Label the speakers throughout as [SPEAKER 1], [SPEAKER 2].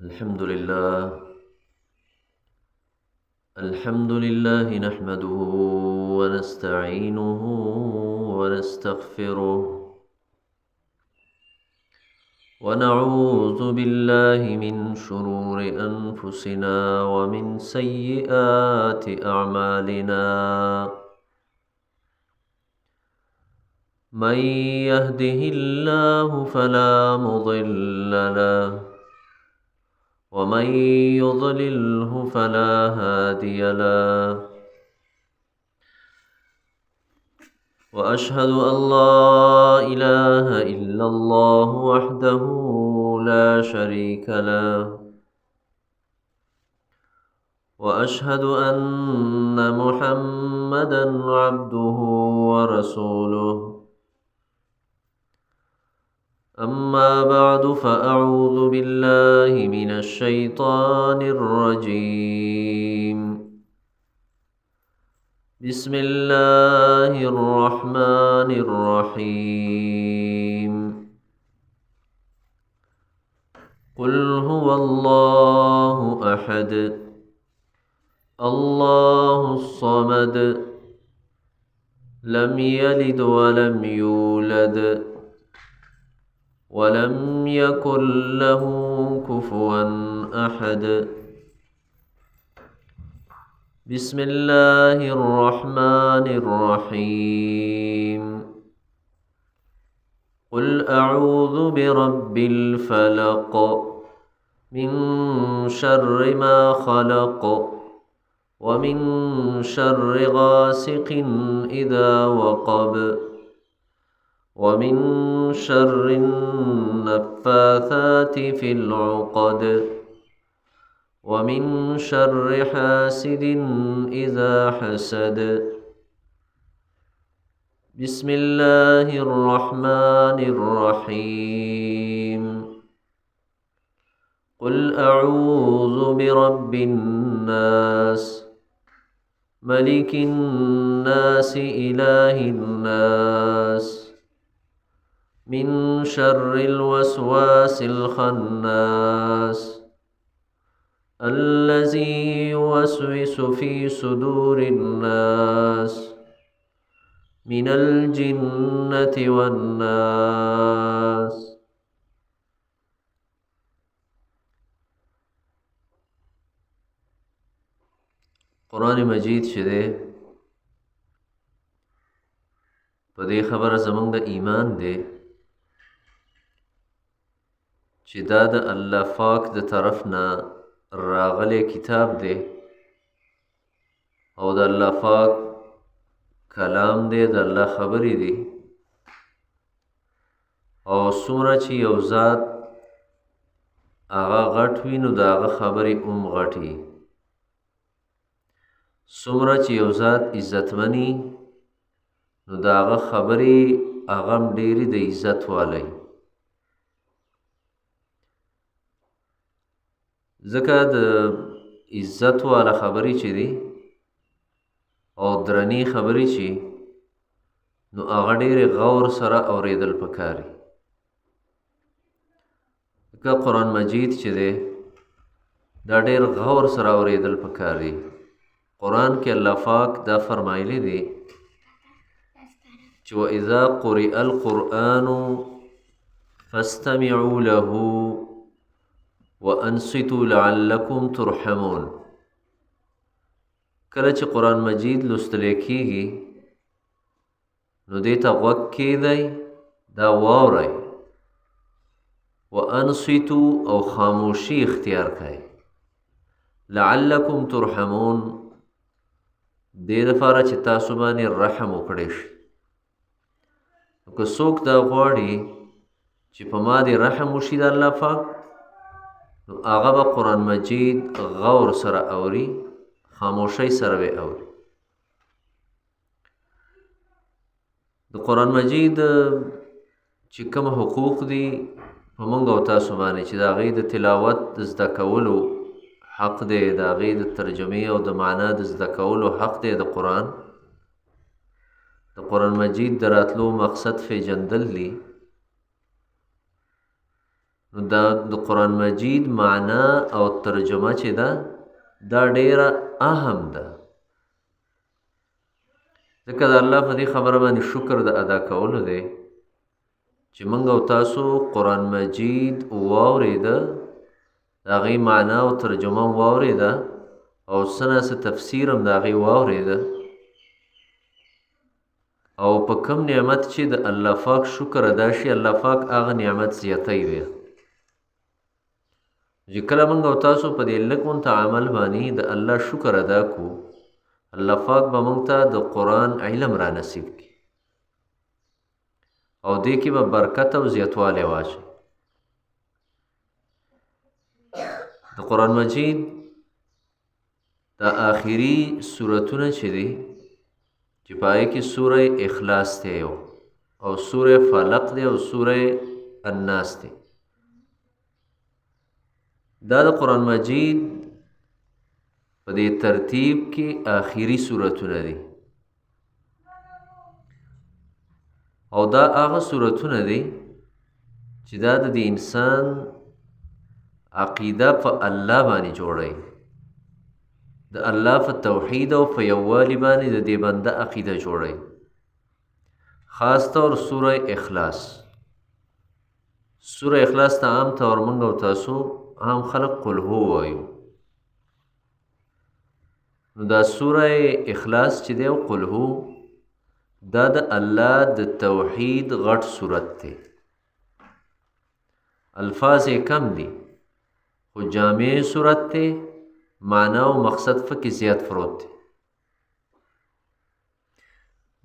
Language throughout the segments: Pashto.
[SPEAKER 1] الحمد لله نحمده ونستعينه ونستغفره ونعوذ بالله من شرور أنفسنا ومن سيئات أعمالنا. من يهده الله فلا مضل له ومن يضلله فلا هادي له، وأشهد أن لا إله إلا الله وحده لا شريك له، وأشهد أن محمدا عبده ورسوله. أما بعد فأعوذ بالله من الشيطان الرجيم. بسم الله الرحمن الرحيم. قل هو الله أحد الله الصمد لم يلد ولم يولد ولم يكن له كفوا أحد. بسم الله الرحمن الرحيم. قل أعوذ برب الفلق من شر ما خلق ومن شر غاسق إذا وقب ومن شر النفاثات في العقد ومن شر حاسد إذا حسد. بسم الله الرحمن الرحيم. قل أعوذ برب الناس ملك الناس إله الناس من شر الوسواس الخناس الذي يوسوس في صدور الناس من الجنة والناس. قرآن مجید شده په دې خبره زمونږ د ایمان دی چې دا د الله پاک د طرف نه راغلی کتاب دی او د الله پاک کلام دی، د الله خبرې دی، او څومره چې یو ذات هغه غټ وي نو د هغه خبرې هم غټې، څومره چې یو ذات عزتمني نو د هغه خبرې هغه هم ډېرې د عزت والی. ځکه د عزت والا خبرې چې دي او درنې خبرې چې نو هغه ډېرې غور سره اورېدل پکار دي. ځکه قرآن مجید چې دی دا ډېر غور سره اورېدل پکار دي. قرآن کې الله پاک دا فرمایلی دی چې وَإِذَا قُرِئَ الْقُرْآنُ فَاسْتَمِعُوا لَهُ وَأَنصِتُوا لَعَلَّكُمْ تُرْحَمُونَ. کله چې قرآن مجید لوستلی کېږي نو دې ته غوږ کېږدئ، دا واورئ، وَأَنصِتُوا او خاموشي اختیار کړئ، لَعَلَّكُمْ تُرْحَمُونَ دې دپاره چې تاسو باندې رحم وکړی شي. که څوک دا غواړي چې په ما دې رحم وشي د الله پاک نو هغه به قرآن مجید غور سره اوري، خاموشۍ سره به اوري. د قرآن مجید چې کوم حقوق دي په موږ او تاسو باندې چې د هغې د تلاوت د زده کولو حق دی، د هغې د ترجمې او د معنا د زده کولو حق دی. د قرآن مجید د راتلو مقصد پیژندل دي نو دا د قرآن مجید معنا او ترجمه چې ده دا ډیره اهم ده، ځکه د الله په دې خبره باندې شکر د ادا کولو دی چې موږ او تاسو قرآن مجید واورېده، د هغې معنا او ترجمه هم واورېده او څه نه څه تفسیر هم د هغې واورېده، او په کم نعمت چې د الله پاک شکر ادا شي الله پاک هغه نعمت زیاتی وي. چې کله موږ او تاسو په دې لږ غونته عمل باندې د الله شکر ادا کو، الله پاک به موږ ته د قرآن علم را نصیب کړي او دې کې به برکت او زیاتوالی واچوي. د قرآن مجید د آخري سورتونه چې دي چې په هغې کې سوره اخلاص دی او سوره فلق دی او سوره الناس دی، دا د قرآن مجید په دې ترتیب کې آخري سورتونه دي او دا هغه سورتونه دي چې دا د انسان عقیده په الله باندې جوړوي، د الله په توحید او په یووالي باندې د دې بنده عقیده جوړوي. خاص طور سوره اخلاص، سوره اخلاص ته عام طور موږ او تاسو عام خلق قل هو وایو، نو دا سوره اخلاص چې دی او قل هو دا د الله د توحید غټ صورت دی، الفاظ یې کم دي خو جامع صورت دی، معنا او مقصد پکې زیات پروت دی.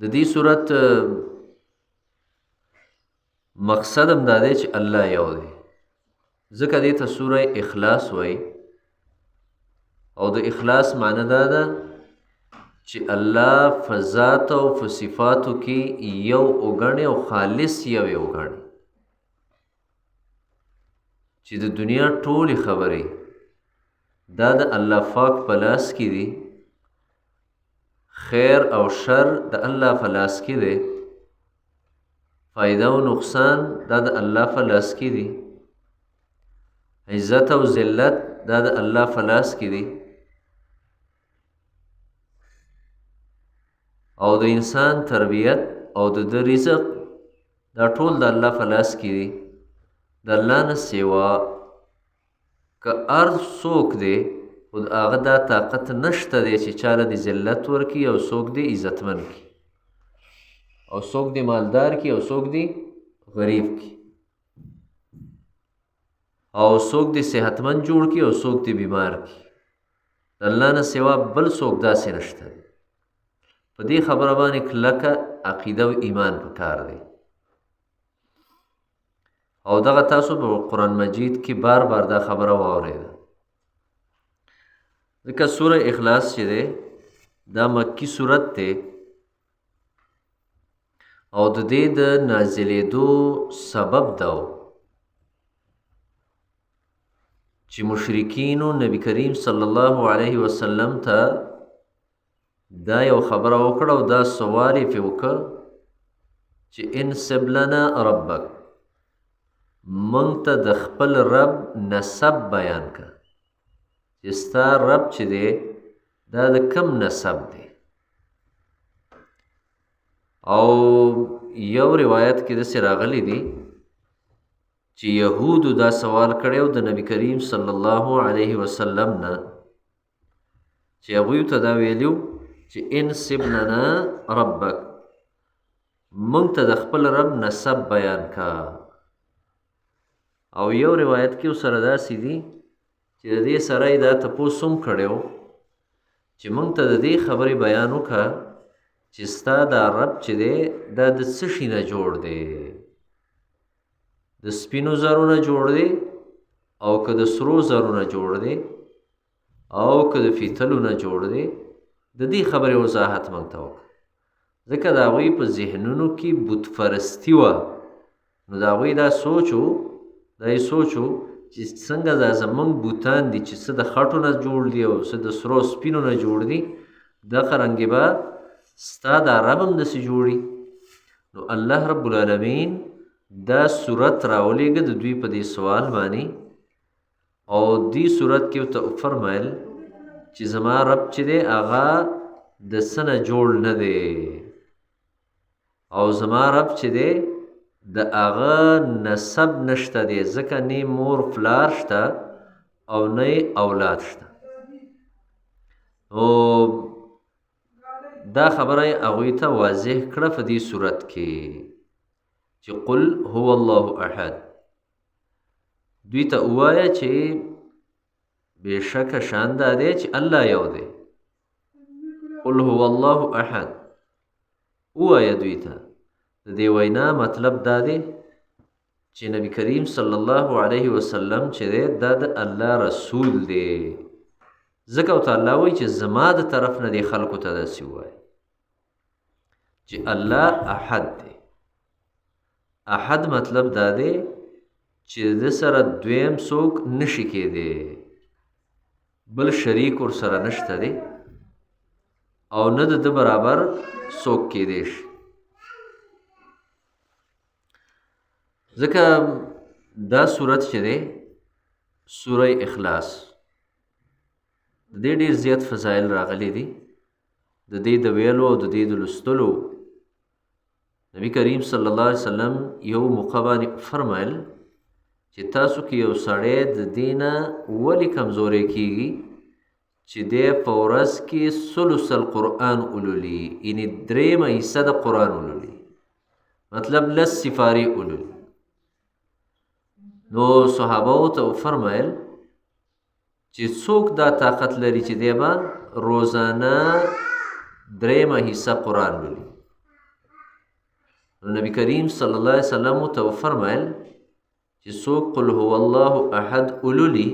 [SPEAKER 1] د دې صورت مقصد هم دا دی چې الله یو دی، ځکه دې ته سوره اخلاص وایي او د اخلاص معنی دا ده چې الله په ذات او په صفاتو کې یو وګڼي او خالص یو وګڼي، چې د دنیا ټولې خبرې دا د الله پاک په لاس کې دي، خیر او شر د الله په لاس کې دی، فایده او نقصان دا د الله په لاس کې دي، عزت او ذلت دا د الله په لاس کې دي، او د انسان تربیت او د رزق دا ټول د الله په لاس کې دي. د الله نه سوا که هر څوک دی خو د هغه دا طاقت نشته دی چې چاله د ذلت ورکړي او څوک دی عزتمن کړي او څوک دی مالدار کړي او څوک دی غریب کړي او څوک دی صحتمند جوړ کړي او څوک دی بیمار کړي. د الله نه سوا بل څوک داسې نشته دی. په دې خبره باندې کلکه عقیده او ایمان پکار دی. او دغه تاسو په قرآن مجید کې بار بار دا خبره واورېده، ځکه سوره اخلاص چې دی دا مکی صورت دی او د دې د نازلېدو سبب دا و چې مشرکینو نبی کریم صلی الله علیه وسلم ته دا یو خبره وکړه او دا سوال یې پرې وکړه چې انسب لنا ربک، موږ ته د خپل رب نسب بیان که چې ستا رب چې دی دا د کم نسب دی. او یو روایت کې داسې راغلی دی چې یهودو دا سوال کړی و د نبی کریم صلی الله علیه وسلم نه چې هغوی ته دا ویلي چې انسب لنا ربک، موږ ته د خپل رب نسب بیان که. او یو روایت کې سره داسې دي چې د دې سره یې دا تپوس هم کړی و چې موږ ته د دې خبرې بیان وکړه چې ستا دا رب چې دی دا د څه شي نه جوړ دی، د سپینو زرو نه جوړ دی او که د سرو زرو نه جوړ دی او که د فیتلو نه جوړ دی. د دې خبرې وضاحت موږ ته وکړه، ځکه د هغوی په ذهنونو کې بت پرستي وه. نو د هغوی دا سوچ و چې څنګه دا زموږ بوتان دي چې څه د خټو نه جوړ دي او څه د سرو سپینو نه جوړ دي، دغه رنګې به ستا دا رب هم داسې جوړي. نو الله رب العالمین دا صورت راولېږه د دوی په دې سوال باندې او دې صورت کې ورته فرمایل چې زما رب چې دی هغه د څه نه جوړ نه دی او زما رب چې دی د هغه نسب نشته دی ځکه نه مور پلار شته او نه اولاد شته او دا خبره هغوی ته واضح کړه په دې صورت کې چې قل هو الله احد دوی ته ووایه چې بېشکه شان دا دی چې الله یو دی قل هو الله احد ووایه دوی ته د دې وینا مطلب دا دی چې نبی کریم صلی الله علیه وسلم چې دی دا د الله رسول دی ځکه ورته الله وایي چې زما د طرف نه دې خلکو ته داسې ووایه چې الله احد دی احد مطلب دا دی چې د سره دویم څوک نشي کېدی بل شریک ورسره نشته دی او نه د ده برابر څوک کېدی شي ځکه دا صورت چې دی سوره اخلاص د دې ډېر زیات فضایل راغلي دي د دې د ویلو او د دې د لوستلو نبی کریم صلی الله علیه وسلم یو موقع باندې فرمایل چې تاسو کې یو سړی د دې نه ولې کمزوری کېږي چې دی په ورځ کې ثلث القرآن ولولي یعنې درېیمه حصه د قرآن ولولي مطلب لس سپارې ولولي نو صحابهو ته وفرمایل چې څوک دا طاقت لري چې دی به روزانه درېیمه حصه قرآن لولي نو نبی کریم صلی الله علیه وسلم ته وفرمایل چې څوک قل هو الله احد ولولي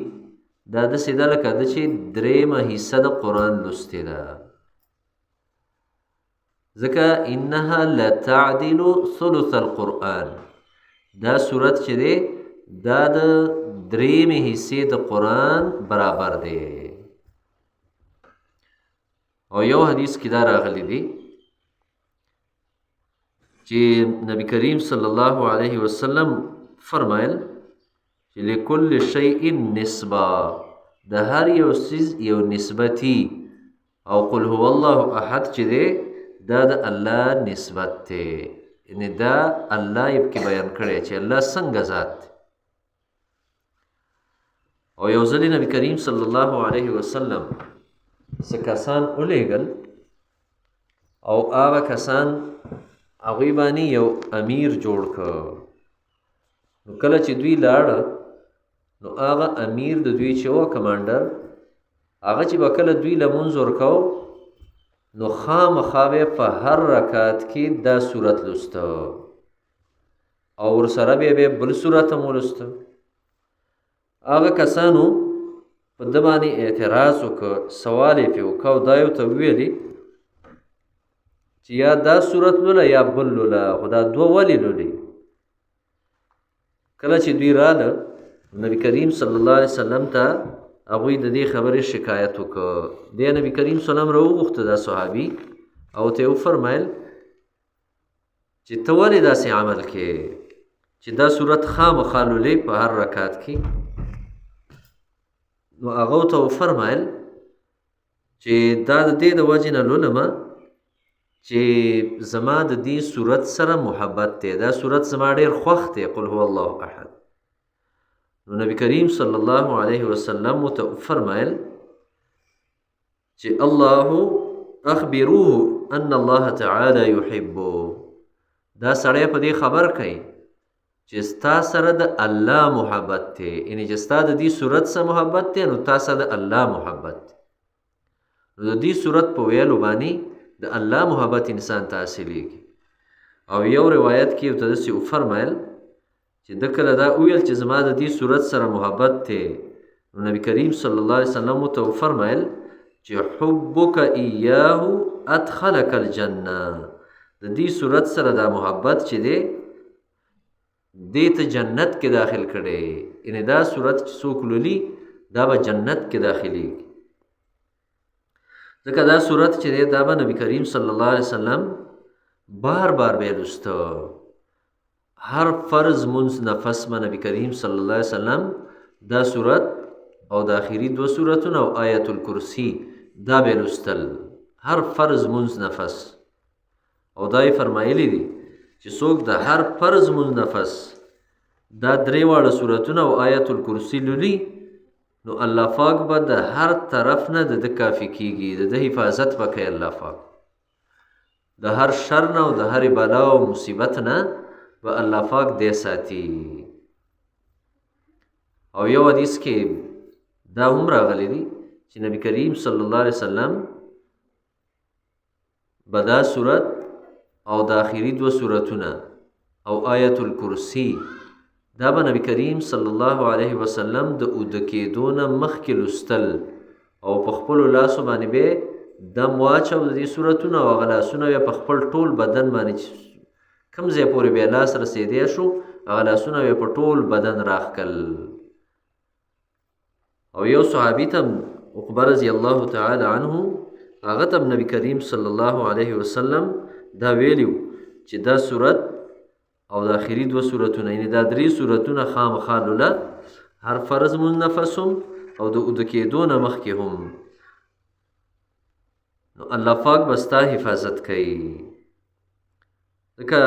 [SPEAKER 1] دا داسې ده لکه ده چې درېیمه حصه د قرآن لوستې ده ځکه انها لتعدل ثلث القرآن دا صورت چې دی دا د درېیمې حصې د قرآن برابر دی او یو حدیث کې دا راغلی دی چې نبی کریم صلی الله علیه وسلم فرمایل چې لکل شیء نسبه د هر یو څیز یو نسبتي او قل هو الله احد چې دی دا د الله نسبت دی یعنې دا الله یې پکې بیان کړی چې الله څنګه ذات دی او یو ځلې نبی کریم صلی الله علیه وسلم څه کسان ولیږل او هغه کسان هغوی باندې یو امیر جوړ کړ نو کله چې دوی لاړه نو هغه امیر د دوی چې و کمانډر هغه چې به کله دوی لمونځ ورکو نو خامخا به په هر رکعت کې دا صورت لوسته او ورسره به بل صورت هم ولوسته هغه کسانو په ده باندې اعتراض وکړ سوال یې پرې وکړ او دا یې ورته وویلې چې یا دا صورت لوله یا بل لوله خو دا دوه ولې لولې کله چې دوی راله نبی کریم صلی الله علیه وسلم ته هغوی د دې خبرې شکایت وکړ دی نبی کریم صلی الله علیه وسلم راوغوښته دا صحابي او ته یې وفرمیل چې ته ولې داسې عمل کې چې دا صورت خامخا لولې په هر رکعت کې نو هغه ته وفرمیل چې دا د دې د وجې نه لولمه چې زما د دې صورت سره محبت دی دا صورت زما ډېر خوښ دی قل هو الله احد نو نبی کریم صلی الله علیه وسلم ته فرمایل چې الله اخبروه ان الله تعالی یحبه دا سړی په دې خبر کوي چې ستا سره د الله محبت دی یعنې چې ستا د دې صورت سره محبت دی نو تا سره د الله محبت دی نو د دې صورت په ویلو باندې د الله محبت انسان ته حاصلېږي او یو روایت کې ورته داسې وفرمیل چې ده کله دا وویل چې زما د دې صورت سره محبت دی نو نبی کریم صلی الله علیه وسلم ورته وفرمیل چې حبک ایاه ادخلک الجنه د دې صورت سره دا محبت چې دی دې ته جنت کې داخل کړی یعنې دا صورت چې څوک لولي دا به جنت کې داخلېږي ځکه دا صورت چې دی دا به نبی کریم صلی الله علیه وسلم بار بار به یې لوسته هر فرض منځ نفس ما نبی کریم صلی الله علیه وسلم دا صورت او د آخري 2 سورتونه او آیت الکرسی دا به لوستل هر فرض منځ نفس. او دا یې فرمایلی دي چې څوک د هر فرض منځ نفس دا 3 واړه سورتونه او آیت الکرسی لولي نو الله پاک به د هر طرف نه د کافی کیږي، د حفاظت وکړي الله پاک د هر شر نه او د هر بلا او مصیبت نه به الله پاک دې ساتي. او یو حدیث کې دا هم راغلی دی چې نبی کریم صلی الله علیه وسلم به دا صورت او د آخري 2 سورتونه او آیت الکرسی دا به نبی کریم صلی الله علیه وسلم د اوده کېدو نه مخکې لوستل او په خپلو لاسو باندې به دم واچو د دې سورتونه او هغه لاسونه یې په خپل ټول بدن باندې کوم ځای پورې بیا لاس رسېدی شو هغه لاسونه یې په ټول بدن راښکل. او یو صحابي ته عقبه رضی الله تعالی عنه هغه ته نبی کریم صلی الله علیه وسلم دا ویلیو چې دا صورت او د آخري 2 سورتونه یعنی دا 3 سورتونه خامخا لوله هر فرض منفس هم او د اوده کېدو نه مخکې هم نو الله پاک به ستا حفاظت کوي. ځکه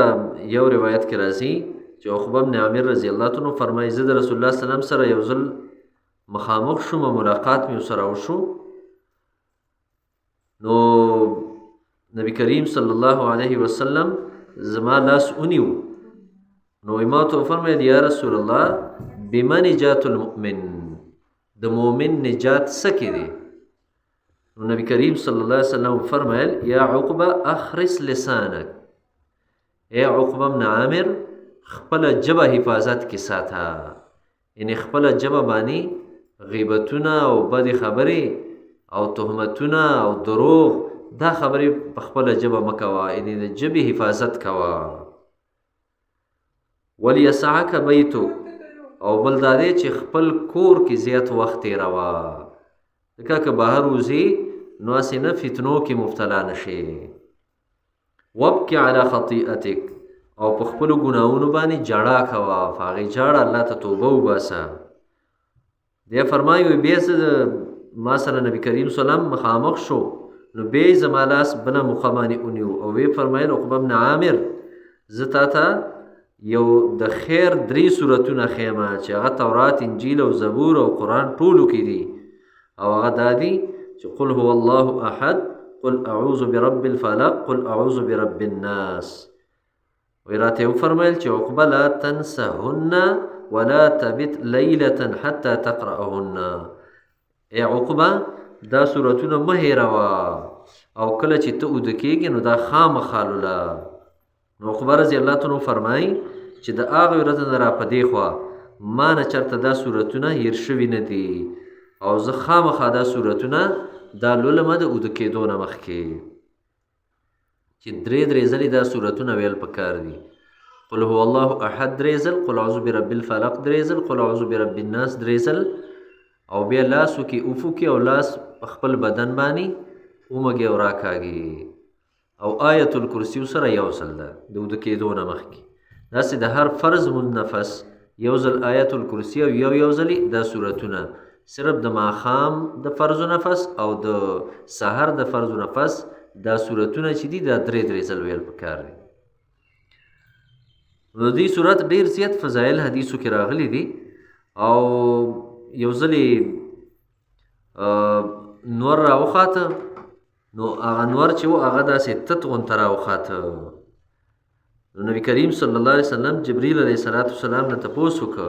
[SPEAKER 1] یو روایت کې راځي چې عقبه بن عامر رضی الله عنه فرمایي زه د رسول الله صلی الله علیه وسلم سره یو ځل مخامخ شوم ملاقات مې ورسره وشو نو نبی کریم صلی الله علیه وسلم زما لاس ونیو نو ما ته فرمایل یا رسول الله بما نجات المؤمن د مؤمن نجات سکه دی. نو نبی کریم صلی الله علیه وسلم فرمایل یا عقبه اخرس لسانک اے عقبه بن عامر خپل جبه حفاظت کی ساته یعنی خپل جبه باندې غیبتونه او بد خبرې او تهمتونه او دروغ دا خبرې په خپل جبه مکوا یعنی د جبه حفاظت کوا. ولیسعک بیتو او بل دا دی چې خپل کور کې زیات وخت تیروا ځکه که بهر وځې نو هسې نه فتنو کې مبتلا نشي. وابکي علی خطیئتک او په خپلو ګناهونو باندې جړا کوه په هغې جاړه الله ته توبه وباسه. دی فرمایي بیا زه ما سره نبي کریم صلی الله علیه وسلم مخامخ شو نو بیا یې زما لاس بله مخه باندې ونیو او ویې فرمایل عقبه بن عامر زه تا ته یو د خیر 3 سورتونه ښیمه چې هغه تورات انجیل او زبور او قرآن ټولو کې دي او هغه دا دي چې قل هو الله احد قل اعوذ برب الفلق قل اعوذ برب الناس. وی راته وفرمایل چې عقبه لا تنسهن ولا تبت لیلة حتى تقرأهن ای عقبه دا سورتونه مه هېروه او کله چې ته اوده کېږې نو دا خامخا لوله. نو عقبه رضی الله عنه فرمایي چې د هغې ورځې نه را په دې خوا ما نه چېرته دا سورتونه هېر شوي نه دي او زه خامخا دا سورتونه دا لولمه د اوده کېدو نه مخکې چې 3 ځلې دا سورتونه ویل پکار دي. قل هو الله احد 3 ځل قل اعوذ برب الفلق 3 ځل قل اعوذ برب الناس 3 ځل او بیا لاسو کې اوفو کې او لاس خپل بدن باندې اومږي او راکاږي او آیت الکرسی سره یو ځل ده د اوده کېدو نه مخکې. داسې د هر فرض منفس یو ځل آیت الکرسی او یو ځلې دا سورتونه صرف د ماښام د فرض نفس او د سحر د فرض نفس دا سورتونه چې دي دا 3 ځل ویل پکار دي. نو دې صورت ډېر زیات فضایل حدیثو کې راغلي دي او یو ځلې نور راوخاته نو هغه نور چې و هغه داسې تت غونته راوخاته نو نبی کریم صلی الله علیه وسلم جبریل علیه السلام نه تپوس وکړه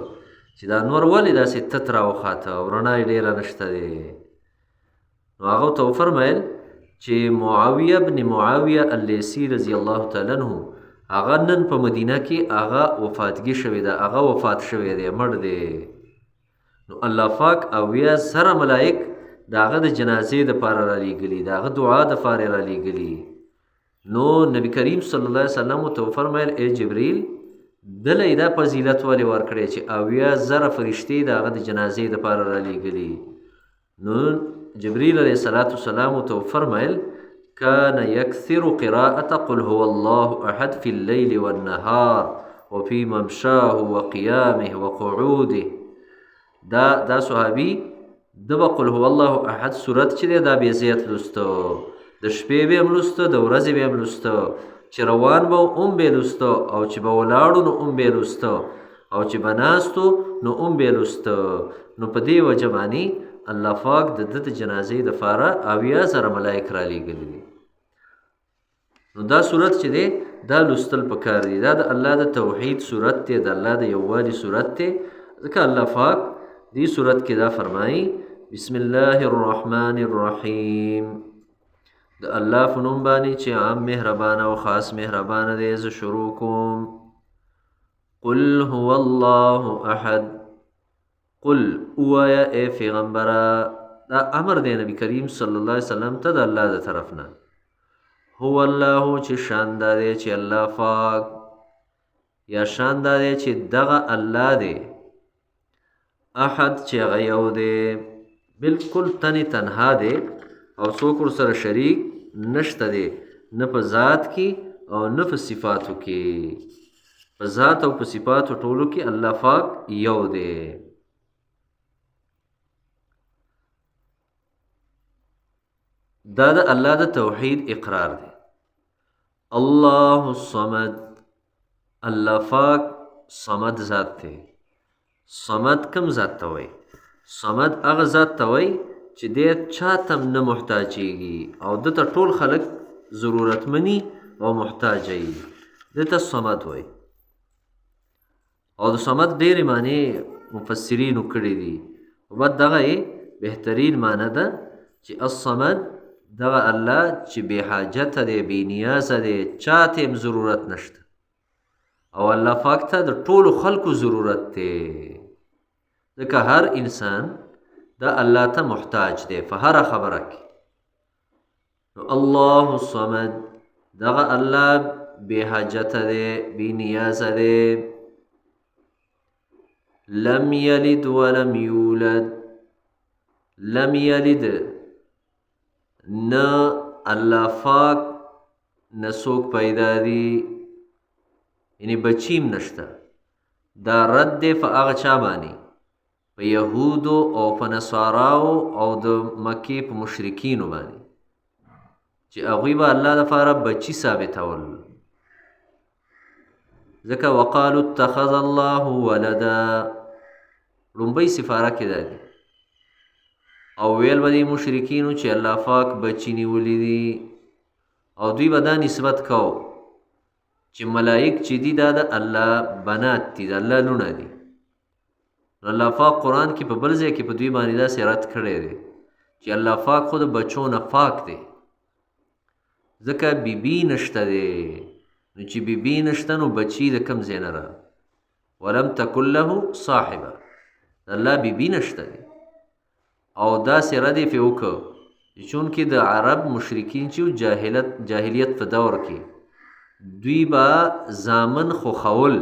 [SPEAKER 1] چې دا نور ولې داسې تت راوخاته او رڼا یې ډېره نشته دی. نو هغه ته وفرمیل چې معاویه بن معاویه اللیثي رضی الله تعالی عنه هغه نن په مدینه کې هغه وفاتګي شوی ده هغه وفات شوی دی مړ دی. نو الله پاک 80,000 ملائک د هغه د جنازې دپاره رالیږلي د هغه دعا دپاره رالیږلي. نو نبی کریم صلی الله علیه وسلم ورته وفرمیل ای جبریل دله یې دا فضیلت ولې ورکړی چې 80,000 فرشتې د هغه د جنازې دپاره رالیږلي. نو جبریل علیه السلام ورته وفرمیل كان يكثر قراءة قل هو الله أحد في الليل والنهار وفي ممشاه وقيامه وقعوده. دا صحابي د به قل هو الله احد صورت چې دی دا بې زیات لسته، د شپې به هم لسته، د ورځې به هم لسته، چې روان به هم به لسته، او چې به ولاړو نو هم به لسته، او چې به ناستو نو هم به لسته. نو په دې وجه باندې الله پاک د ده د جنازې دپاره 80,000 ملایک رالیږلي دي. نو دا صورت چې دی دا لوستل پکار دی. دا د الله د توحید صورت دی، د الله د یووالي صورت دی. ځکه الله پاک دې صورت کې دا فرمایي بسم الله الرحمن الرحیم، د الله په نوم باندې چې عام مهربانه او خاص مهربانه دی زه شروع کوم. قل هو الله احد، قل اوایا ای پیغمبره، دا امر دی نبی کریم صلی الله علیه وسلم ته د الله د طرف نه. هو الله چې شان دا دی چې الله پاک، یا شان دا دی چې دغه الله دی، احد چې هغه یو دی، بلکل تنها دی او څوک ورسره شریک نشته دی، نه په ذات کې او نه په صفاتو کې. په ذات او په صفاتو ټولو کې الله پاک یو دی. دا د الله د توحید اقرار دی. الله الصمد، الله پاک صمد ذات دی. صمد کم ذات ته وایي؟ صمد هغه ذات ته وایي چې دی چا ته نه محتاجېږي او ده ته ټول خلک ضرورتمني او محتاجه وي، ده ته صمد وایي. او د صمد ډېرې معنی مفسرینو کړي دي، بعد دغه یې بهترین معنی ده چې الصمد دغه الله چې بې حاجته دی، بې نیازه دی، چا ته هم ضرورت نشته، او الله پاک ته د ټولو خلکو ضرورت دی. ځکه هر انسان دا الله ته محتاج دی په هره خبره کې. نو الله الصمد دغه الله بې حاجته دی، بې نیازه دی. لم یلد ولم یولد، لم یلد نه الله پاک نه څوک پیدا دی، یعنی بچیم نشته. دا رد دی په هغه چا باندې، په یهودو او په نصاراو او د مکې په مشرکینو باندې چې هغوی به الله دپاره بچي ثابتول. ځکه وقالو اتخذ الله ولدا، لومبۍ سفاره کې دا دي، او ویل به دې مشرکینو چې الله پاک بچي نیولي دي، او دوی به دا نسبت کو چې ملائک چې دي دا د الله بنات دي، د الله لونه دي. نو الله پاک قرآن کې په بل ځای کې په دوی باندې داسې رد کړی دی چې الله پاک خود بچو نه پاک دی. ځکه بیبي نشته دی، نو چې بیبي نشته نو بچي د کم ځای نه را. ولم تکن له صاحبه، د الله بیبي نشته دی. او داسې رد یې پرې وکړ چونکې د عرب مشرکین چې جاهلیت په دور کې دوی به زامن خوښول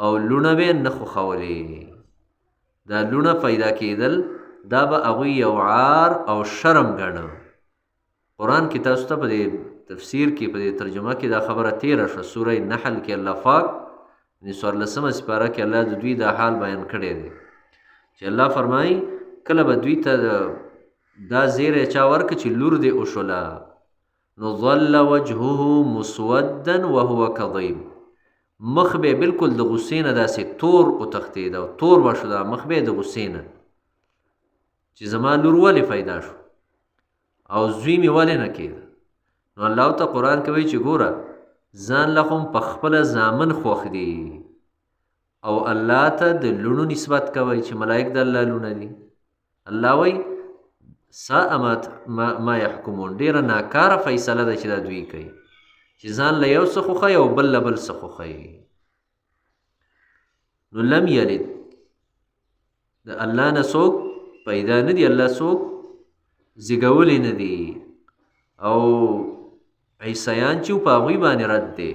[SPEAKER 1] او لوڼه به نه خوښولې. دا لوڼه پیدا کېدل دا به هغوی یو عار او شرم ګڼه. قرآن کې تاسو ته په دې تفسیر کې په دې ترجمه کې دا خبره تیره شوه. سوره نحل کې الله پاک 14 سپاره کې الله د دوی دا حال بیان کړی دی چې الله فرمایي کله به دوی ته دا زیری چا ورکړه چې لور دې وشوله، نو ظل وجهه مسودا وهو کظیم، مخ به بلکل د غصې نه داسې تور وتښتېد او تور به شو، دا مخ به د غصې نه چې زما لور ولې پیدا شو او زوی مې ولې نه کېده. نو الله ته قرآن کوي چې ګوره ځان له خو په خپله زامن خوښ دي او الله ته د لوڼو نسبت کوي چې ملائک د الله لوڼه دي. الله وایي ساء ما یحکمون، ډېره ناکاره فیصله ده چې دا دوی کوي چې ځان له یو څه خوښوي او بل له بل څه خوښوي. نو لم یلد، د الله نه څوک پیدا نه دي، الله څوک زیږولی نه دي. او عیسیان چې په هغوی باندې رد دی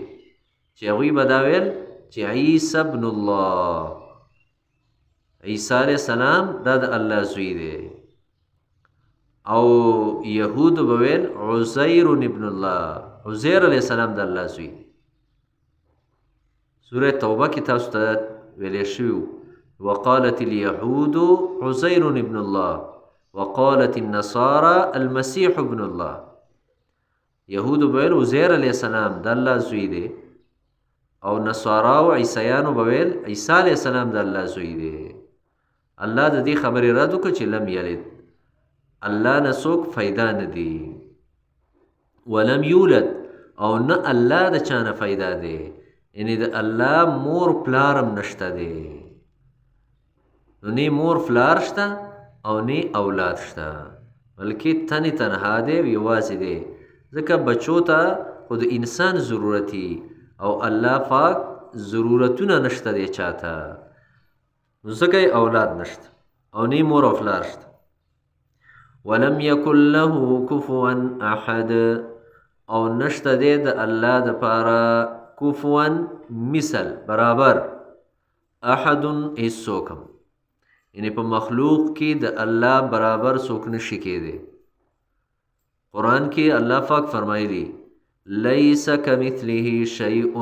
[SPEAKER 1] چې هغوی به دا ویل چې عیسی ابن الله، عیسی علیه السلام دا د الله زوی دی. او یهود به ویل عزیر ابن الله، عزیر علیه السلام د الله زوی دی. سوره توبه کې تاسو ته ویلې شوي وقالت اليهود عزير ابن الله وقالت النصارى المسيح ابن الله. یهود بویل عزیر علیہ السلام د الله زوی دی او نصارا او عیسیانو بویل عیسی علیہ السلام د الله زوی دی. الله د دې خبرې رد وکړه چې لم یلد، الله نه څوک فایده نه دی، ولم یولد او نه الله د چا نه فایده دی، یعنی د الله مور پلارم نشته دی، نو نه مور پلار شته او نه اولاد شته، بلکې تنې تنها دی او یوازې دی. ځکه بچو ته خو د انسان ضرورتي او الله پاک ضرورتونه نشته دی چاته، نو ځکه یې اولاد نشته او نه مور او پلار شته. ولم یکن له کفوا احد او نشته دی د الله دپاره کفوا مثل برابر، احد هیڅوک هم، یعنی په مخلوق کې د الله برابر څوک نشي کېدی. قرآن کې الله پاک فرمایلی لیس کمثله شیء،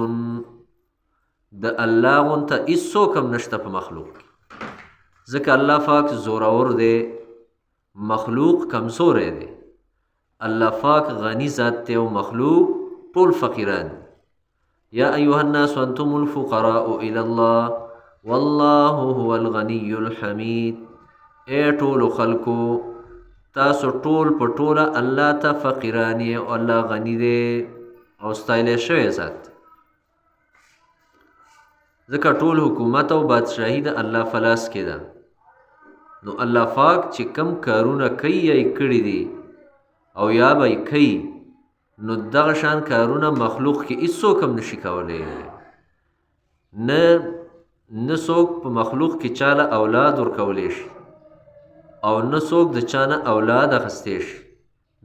[SPEAKER 1] د الله غونته هیڅوک هم نشته په مخلوق کې، ځکه الله پاک زورور دی، مخلوق کمزوری دی. الله پاک غنی ذات دی او مخلوق ټول فقیران. یا ایها الناس انتم الفقراء الى الله والله هو الغنی الحمید. اے ټولو خلکو تاسو ټول په ټوله الله ته فقیران یې او الله غنی دی او ستایلی شوی ذات. ځکه ټول حکومت او بادشاهي د الله په لاس کې ده، نو الله پاک چې کم کارونه کوي یا یې کړي دي او یا به یې کوي، نو دغه شان کارونه مخلوق کې هیڅوک هم نشي کولی. نه څوک په مخلوق کې چاله اولاد ورکولی شي او نه څوک د چا نه اولاد اخیستی شي،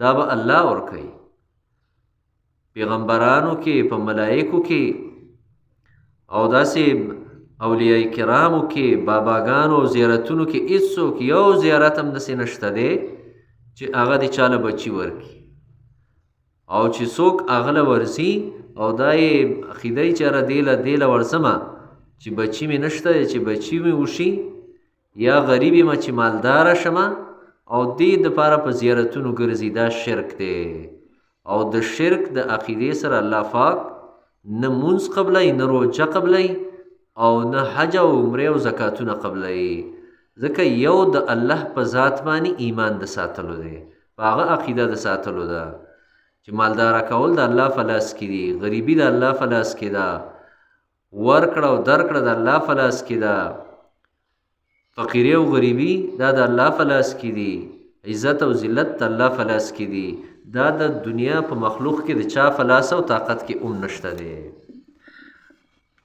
[SPEAKER 1] دا به الله ورکوي. پیغمبرانو کې، په ملایکو کې او داسې اولیاء کرامو کې، باباګانو او زیارتونو کې هیڅوک یو زیارت هم داسې نشته دی چې هغه د چاله بچي ورکړي، او چې څوک هغه له ورځي او دا یې عقیده یې چې یاره دې له ورځمه چې بچي مې نشته دی، چې بچي مې وشي یا غریب یم چې مالداره شمه او دې دپاره په زیارتونو ګرځي، دا شرک دی. او د شرک د عقیدې سره الله پاک نه مونځ قبلی، نه روجه قبلی او نه حج او عمرې او زکاتونه قبلی. ځکه یو د الله په ذات باندې ایمان د ساتلو دی، په هغه عقیده د ساتلو ده چې مالداره کول د الله په لاس کې دي، غریبي د الله په لاس کې ده، ورکړه او درکړه د الله په لاس کې ده، فقیری او غریبی دا د الله په لاس کې دي، عزت او ذلت د الله په لاس کې دي. دا د دنیا په مخلوق کې د چا په لاس او طاقت کې نشته دی.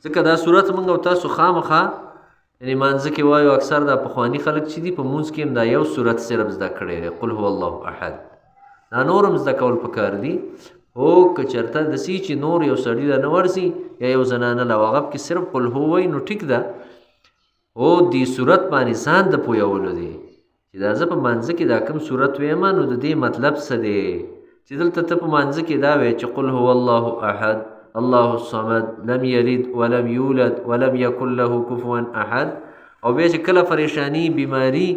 [SPEAKER 1] ځکه دا صورت موږ او تاسو خامخا یعنې مانځه کې وایو، اکثر دا پخواني خلک چې دي په مونځ کې هم دا یو صورت صرف زده کړی دی، قل هو الله احد. دا نور هم زده کول پکار دي. هو که چېرته داسې چې نور یو سړي له نه ورځي یا یو زنانه له هغه کې صرف قل هو وایي نو ټیک ده، او دې صورت باندې ځان د پویولو دی چې دا زه په مانځه کې دا کوم صورت ویم نو د دې مطلب څه دی، چې دلته ته په مانځه کې دا وایې چې قل هو الله احد الله الصمد لم یلد ولم یولد ولم یکن له کفوا احد. او بیا چې کله پریشانی بیماری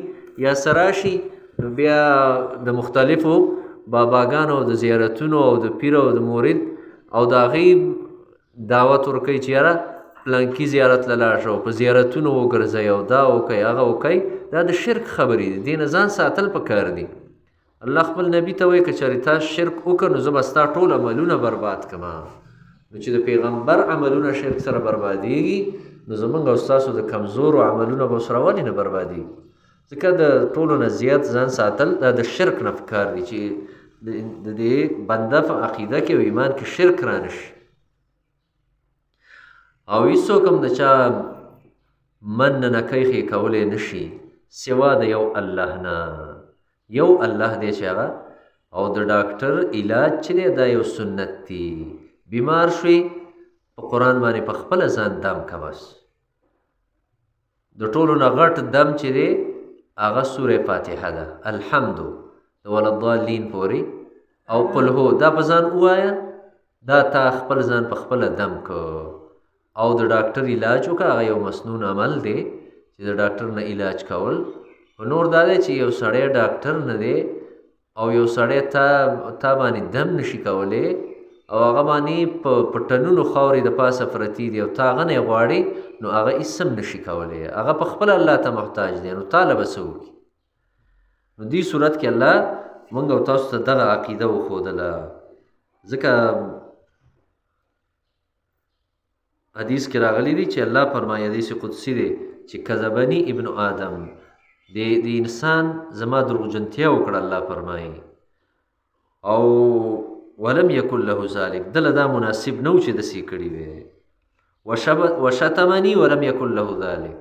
[SPEAKER 1] یا سراشي نو بیا د مختلفو باباګانو او د زیارتونو او د پیر او د مورید او د هغې دعوت ورکوي چې یاره پلانکي زیارت له لاړ شه او په زیارتونو وګرځئ او دا وکئ هغه وکئ. دا د شرک خبرې دي، دې نه ځان ساتل پکار دي. الله خپل نبي ته وایي که چېرې تا شرک وکړ نو زه به ستا ټول عملونه برباد کړم. نو چې د پیغمبر عملونه شرک سره بربادېږي نو زمونږ او ستاسو د کمزورو عملونه به سره ولې نه بربادېږي؟ ځکه د ټولو نه زیات ځان ساتل دا د شرک نه پکار دي چې د دې بنده په عقیده کې او ایمان کې شرک رانشي. او هیڅوک هم د چا من نه کیخې کولی نشي سوا د یو الله نه. یو الله دی چې هغه او د ډاکټر علاج چې دی دا یو سنت دی. بیمار شوي په قرآن باندې په خپله ځان دم که بس. د ټولو نه غټ دم چې دی هغه سوره فاتحه ده، الحمد د ولضالین پورې او قل هو دا په ځان ووایه، دا تا خپل ځان په خپله دم که او د ډاکټر علاج وکړه، هغه یو مسنون عمل دی چې د ډاکټر نه علاج کول. خو نور دا دی چې یو سړی ډاکټر نه دی او یو سړی تا باندې دم نشي کولی او هغه باندې په ټنونو خاورې د پاسه پرتې دي او تا هغه نه غواړي، نو هغه هېڅ هم نشي کولی، هغه په خپله الله ته محتاج دی. نو تا له به څه وکړي؟ نو دې صورت کې الله موږ او تاسو ته دغه عقیده وښودله. ځکه حدیث کې راغلی دی چې الله فرمایي، حدیث قدسی دی چې کذبني ابن آدم، د انسان زما دروغجنتیا وکړه، الله فرمایي، او ولم یکن له ذلک، دله دا مناسب نه و چې داسې کړي وی، وشتمني ولم یکن له ذلک،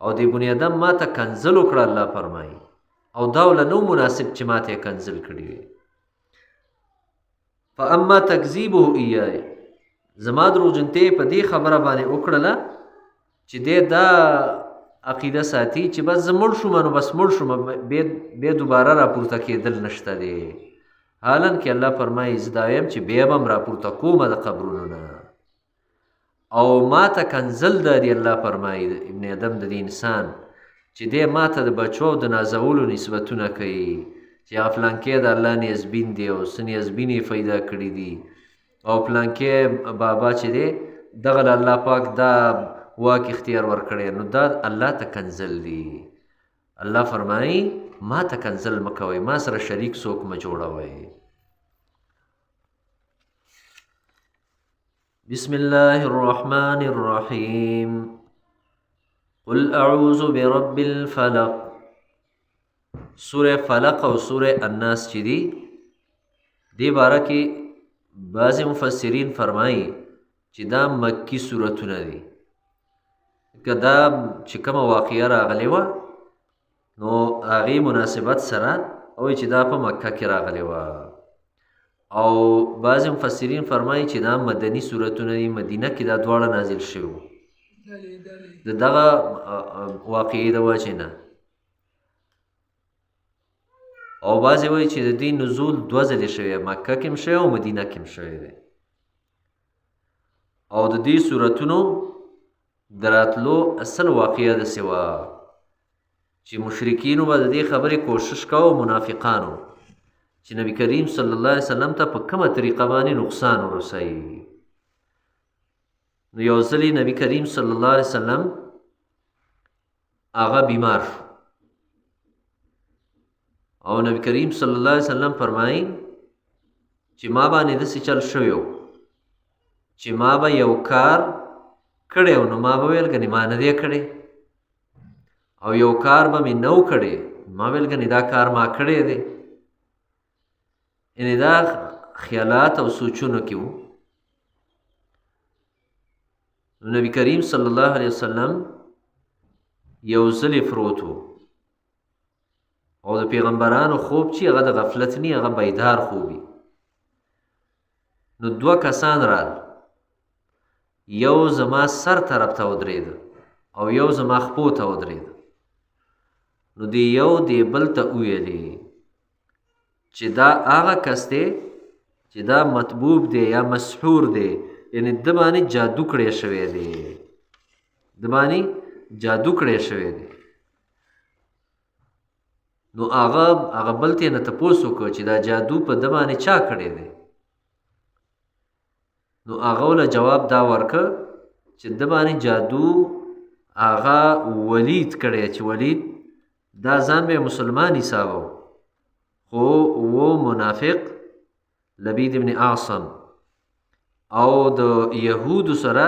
[SPEAKER 1] او د بني ادم ما ته کنزل وکړه، الله فرمایي، او دا وله نو مناسب چې ما ته یې کنزل کړي وی. فاما تکذیبه ایای، زما دروغجنتیا په دې خبره باندې وکړله چې دی دا عقیده ساتي چې بس زه مړ شوم، نو بس مړ شوم، بیا دوباره راپورته کېدل نشته دی. حالا کې الله فرمایي زه دا یم چې بیا به م راپورته کومه د قبرونو نه، او ما ته کنزل دا دی، الله فرمایي ابن ادم د دې انسان چې دی ما ته د بچو د نازولو نسبتونه کوي چې هغه فلانکې د الله نیازبین دی او څه نیازبین یې پیدا کړي دي، او پلانکې بابا چې دی دغه الله پاک دا واک اختیار ورکړی، نو دا الله ته کنزل دی. الله فرمایي ما ته کنزل مه کوئ، ما سره شریک څوک مه جوړوئ. بسم الله الرحمن الرحیم. قل اعوذ برب الفلق. سوره فلق او سوره الناس چې دی دې باره کې بعض مفسرین فرمایي چې دا مکی سورتونه دي، که دا چې کومه واقعه راغلی وه نو هغې مناسبت سره وایي چې دا په مکه کې راغلی وه، او بعض مفسرین فرمایي چې دا مدني سورتونه دي، مدینه کې دا دواړه نازل شوي وو د دغه واقعې د وجې نه، او بعضې وایي چې د دې نزول دوه ځلې شوی، مکه کې هم شوی او مدینه کې هم شوی دی. او د دې صورتونو د راتلو اصل واقعه داسې وه چې مشرکینو به د دې خبرې کوشش کوه، منافقانو، چې نبي کریم صلی الله علیه وسلم ته په کومه طریقه باندې نقصان ورسوي. نو یو ځلې نبي کریم صلی الله علیه وسلم هغه بیمار شو، او نبی کریم صلی الله علیه وسلم فرمایي چې ما باندې داسې چل شوی و چې ما به یو کار کړی و، نو ما به ویل ګنې ما نه دی کړی، او یو کار به مې نه و کړی، ما ویل ګنې دا کار ما کړی دی. یعنې دا خیالات او سوچونو کې و. نو نبی کریم صلی الله علیه وسلم یو ځلې پروت و، او د پیغمبرانو خوب چې هغه د غفلت نی، هغه بیدار خوبي. نو دوه کسان رال، یو زما سر طرف ته ودرېد او یو زما خپو ته ودرېد. نو دی یو دی بل ته ویلې چې دا هغه کس دی چې دا مطبوب دی یا مسحور دی، یعنی د باندې جادو کړی شوی دی، د باندې جادو کړی شوی دی. نو هغه بل ته نه تپوس وکړه چې دا جادو په ده باندې چا کړی دی. نو هغه له جواب دا ورکړه چې ده باندې جادو هغه ولید کړی، چې ولید دا ځان به مسلمان حسابو، خو و منافق لبید ابن اعصم او د یهودو سره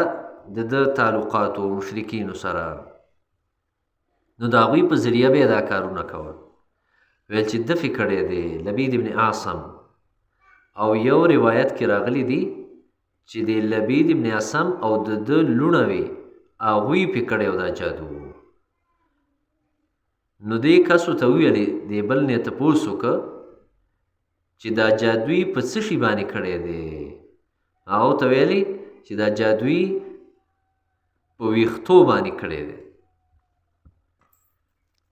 [SPEAKER 1] د تعلقاتو مشرکینو سره، نو د هغوی په ذریعه به دا کارونه کول. ویل چې دفې کړی دی لبید ابن اعصم، او یو روایت کې راغلی دی چې د لبید ابن اعصم او د ده لوڼه وې هغوی پې کړی و دا جادو. نو دې کسو ته وویلې، دې بل نه یې تپوس وکړه چې دا جادوی په څه شي باندې کړی دی. هغو ته ویلې چې دا جادوی په ویښتو باندې کړی دی،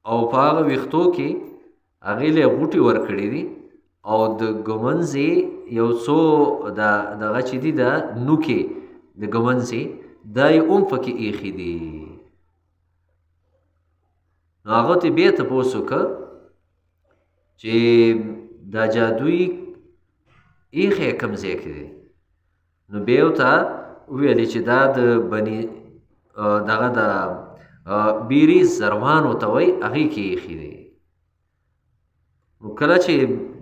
[SPEAKER 1] او په هغه ویښتو کې هغې له غوټې ورکړي دي، او د ګمنځې یو څو دغه چې دي د نوکې د ګمنځې دا یې هم پکې ایښي دي. نو هغه ته بیا تپوس وکړه چې دا جادویي ایښی کوم ځای کې دی؟ نو بیا یې ورته وویلې چې دا د بني دغه د بیریز زروان ورته وایي هغې کې ایښي دی. نو کله چې